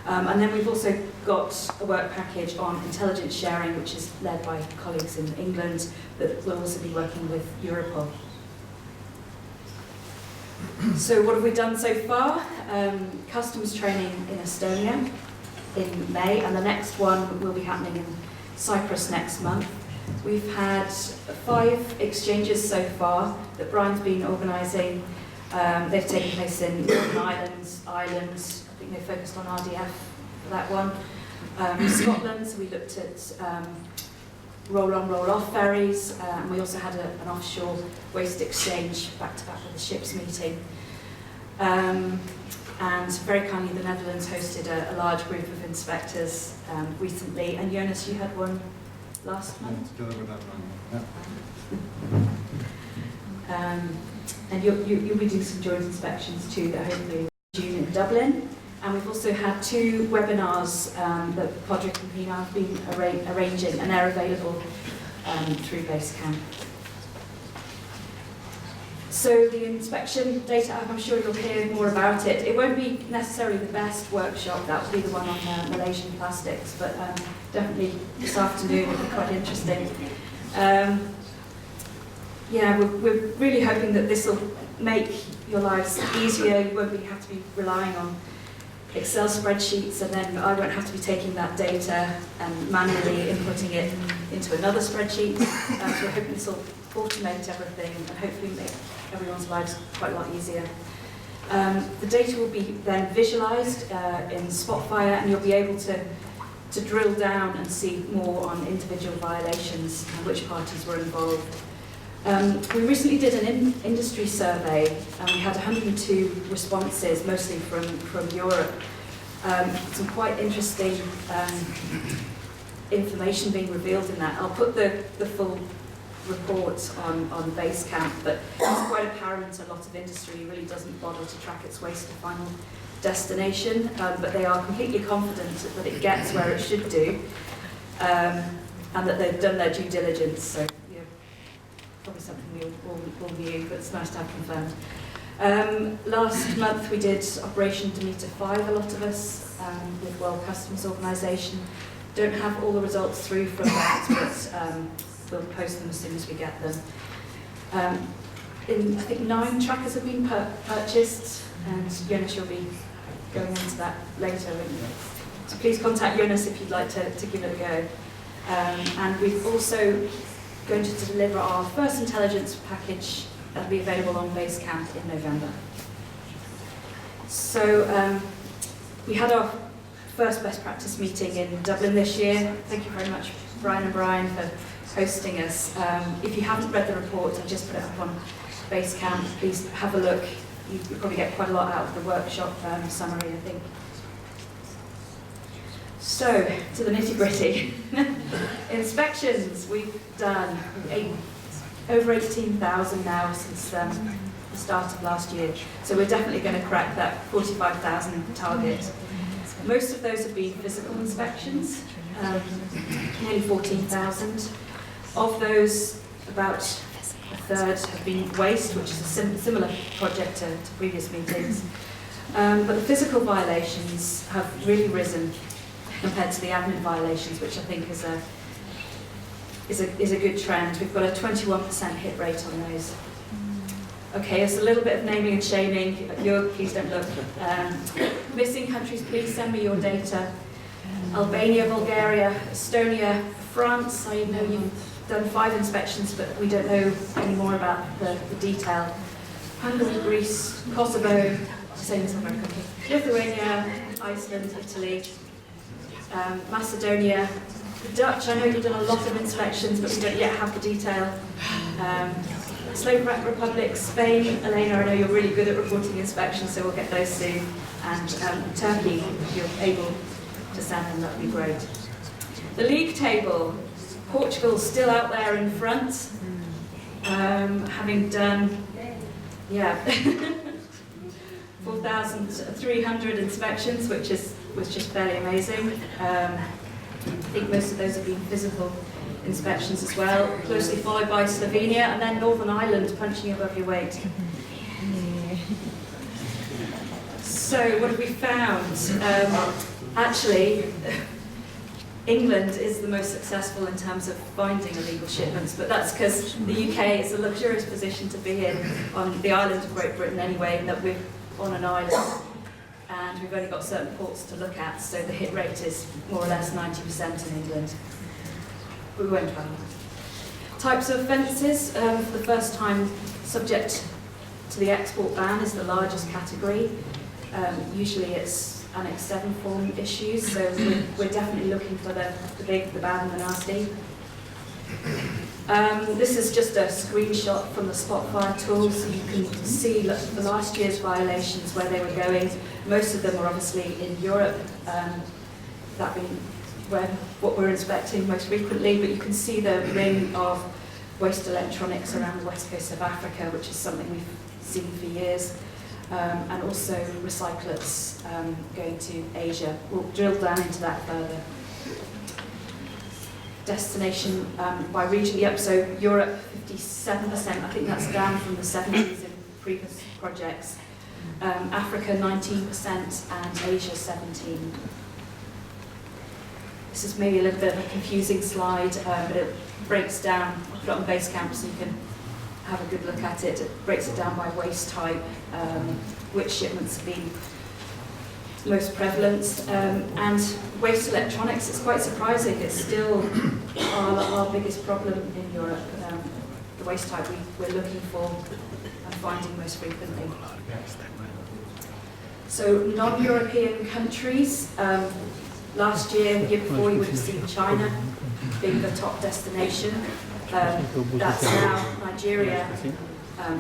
And then we've also got a work package on intelligence sharing, which is led by colleagues in England, that will also be working with Europol. So what have we done so far? Customs training in Estonia in May, and the next one will be happening in Cyprus next month. We've had 5 exchanges so far that Brian's been organising. They've taken place in Northern Ireland, Ireland. I think they focused on RDF for that one. Scotland, so we looked at roll-on, roll-off ferries, and we also had an offshore waste exchange back-to-back with the ships meeting. And very kindly, the Netherlands hosted a large group of inspectors recently, and Jonas, you had one last month?
Delivered that one, yeah.
And you'll be doing some joint inspections too, that hopefully in June in Dublin. And we've also had 2 webinars that Podrick and Pina have been arranging, and they're available through Basecamp. So the inspection data app, I'm sure you'll hear more about it. It won't be necessarily the best workshop, that will be the one on Malaysian plastics, but definitely this afternoon it'll be quite interesting. Yeah, we're really hoping that this will make your lives easier. You won't have to be relying on Excel spreadsheets, and then I won't have to be taking that data and manually inputting it into another spreadsheet. So we're hoping this will automate everything and hopefully make everyone's lives quite a lot easier. The data will be then visualised in Spotfire, and you'll be able to drill down and see more on individual violations and which parties were involved. We recently did an industry survey, and we had 102 responses, mostly from Europe. Some quite interesting information being revealed in that. I'll put the full report on Basecamp, but it's quite apparent a lot of industry really doesn't bother to track its waste to final destination, but they are completely confident that it gets where it should do, and that they've done their due diligence. So, probably something we all knew, but it's nice to have confirmed. Last month we did Operation Demeter 5, a lot of us, with World Customs Organisation. Don't have all the results through from that, but we'll post them as soon as we get them. I think 9 trackers have been purchased, and Jonas, you'll be going into that later. So please contact Jonas if you'd like to give it a go. And we've also going to deliver our first intelligence package that'll be available on Basecamp in November. So we had our first best practice meeting in Dublin this year. Thank you very much, Brian and Brian, for hosting us. If you haven't read the report, I just put it up on Basecamp. Please have a look. You'll probably get quite a lot out of the workshop summary, I think. So, to the nitty-gritty. Inspections, we've done over 18,000 now since the start of last year. So we're definitely going to crack that 45,000 target. Most of those have been physical inspections, nearly 14,000. Of those, about a third have been waste, which is a similar project to previous meetings. But the physical violations have really risen compared to the admin violations, which I think is a good trend. We've got a 21% hit rate on those. Okay, it's a little bit of naming and shaming. Please don't look. Missing countries, please send me your data. Albania, Bulgaria, Estonia, France. I know you've done 5 inspections, but we don't know any more about the detail. Hungary, Greece, Kosovo, same as America. Lithuania, Iceland, Italy, Macedonia, the Dutch. I know you've done a lot of inspections, but we don't yet have the detail. Slovak Republic, Spain. Elena, I know you're really good at reporting inspections, so we'll get those soon. And Turkey, if you're able to send them, that would be great. The league table. Portugal's still out there in front, having done, 4,300 inspections, which is fairly amazing. I think most of those have been physical inspections as well, closely followed by Slovenia, and then Northern Ireland punching above your weight. So what have we found? Actually, England is the most successful in terms of finding illegal shipments, but that's because the UK is a luxurious position to be in on the island of Great Britain anyway, in that we're on an island and we've only got certain ports to look at, so the hit rate is more or less 90% in England. We won't have that. Types of offences, for the first time, subject to the export ban is the largest category. Usually it's Annex 7 form issues, so we're definitely looking for the big, the bad and the nasty. This is just a screenshot from the Spotfire tool, so you can see the last year's violations, where they were going. Most of them were obviously in Europe, that being what we're inspecting most frequently, but you can see the ring of waste electronics around the west coast of Africa, which is something we've seen for years. And also recyclates going to Asia. We'll drill down into that further. Destination by region, yep, so Europe 57%, I think that's down from the 70s in previous projects. Africa 19% and Asia 17%. This is maybe a little bit of a confusing slide, but it breaks down, I'll put it on Basecamp so you can have a good look at it. It breaks it down by waste type, which shipments have been most prevalent. And waste electronics, it's quite surprising, it's still our biggest problem in Europe. The waste type we're looking for and finding most frequently. So non-European countries, last year, the year before, you would have seen China being the top destination. That's now Nigeria,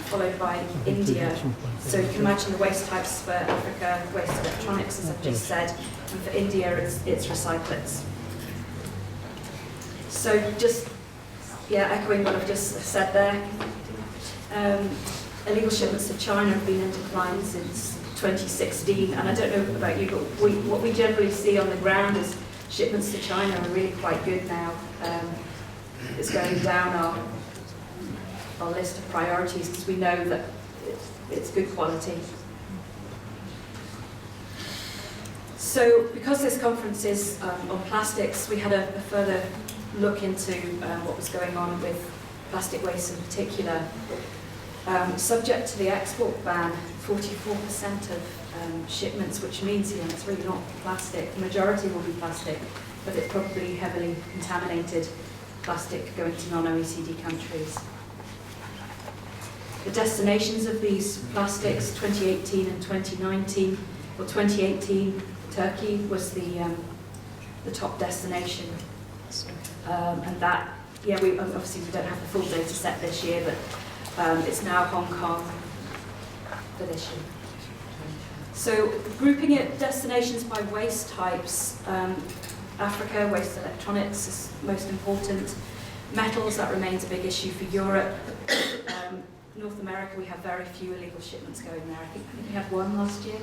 followed by India. So you can imagine the waste types for Africa, waste electronics, as I've just said, and for India, it's recyclates. So just, echoing what I've just said there, illegal shipments to China have been in decline since 2016, and I don't know about you, but what we generally see on the ground is shipments to China are really quite good now. It's going down our list of priorities because we know that it's good quality. So because this conference is on plastics, we had a further look into what was going on with plastic waste in particular. Subject to the export ban, 44% of shipments, which means it's really not plastic. The majority will be plastic, but it's probably heavily contaminated plastic going to non-OECD countries. The destinations of these plastics, 2018 and 2019, well, 2018, Turkey was the top destination. And that, we obviously we don't have the full data set this year, but it's now Hong Kong for this year. So grouping it destinations by waste types, Africa, waste electronics is most important. Metals, that remains a big issue for Europe. North America, we have very few illegal shipments going there. I think we had one last year.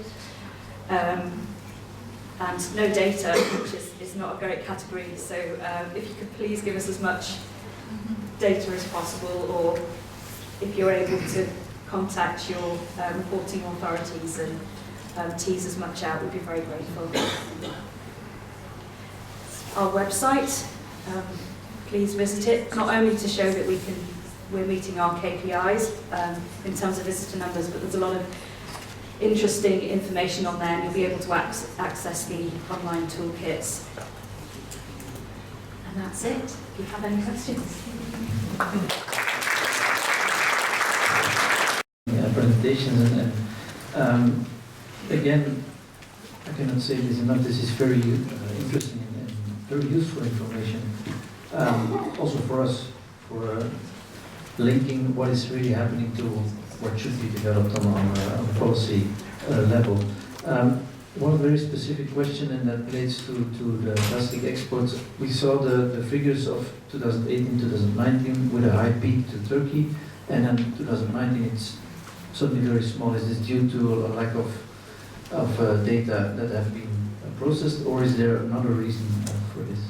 And no data, which is not a great category. So if you could please give us as much data as possible, or if you're able to contact your reporting authorities and tease as much out, we'd be very grateful. Our website, please visit it, not only to show that we're meeting our KPIs in terms of visitor numbers, but there's a lot of interesting information on there, and you'll be able to access the online toolkits. And that's it. If you have any questions.
Presentations and again, I cannot say this enough. This is very interesting and very useful information. Also for us, for linking what is really happening to what should be developed on a policy level. One very specific question, and that relates to the plastic exports. We saw the figures of 2018-2019 with a high peak to Turkey, and then 2019 it's suddenly very small. Is this due to a lack of data that have been processed, or is there another reason for this?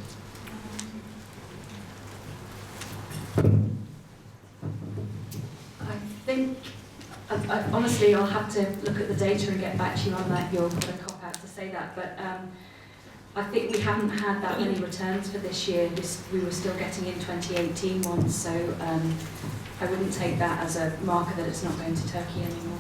I think, honestly, I'll have to look at the data and get back to you on that. You're going to cop out to say that, but I think we haven't had that many returns for this year. We were still getting in 2018 ones, so I wouldn't take that as a marker that it's not going to Turkey anymore.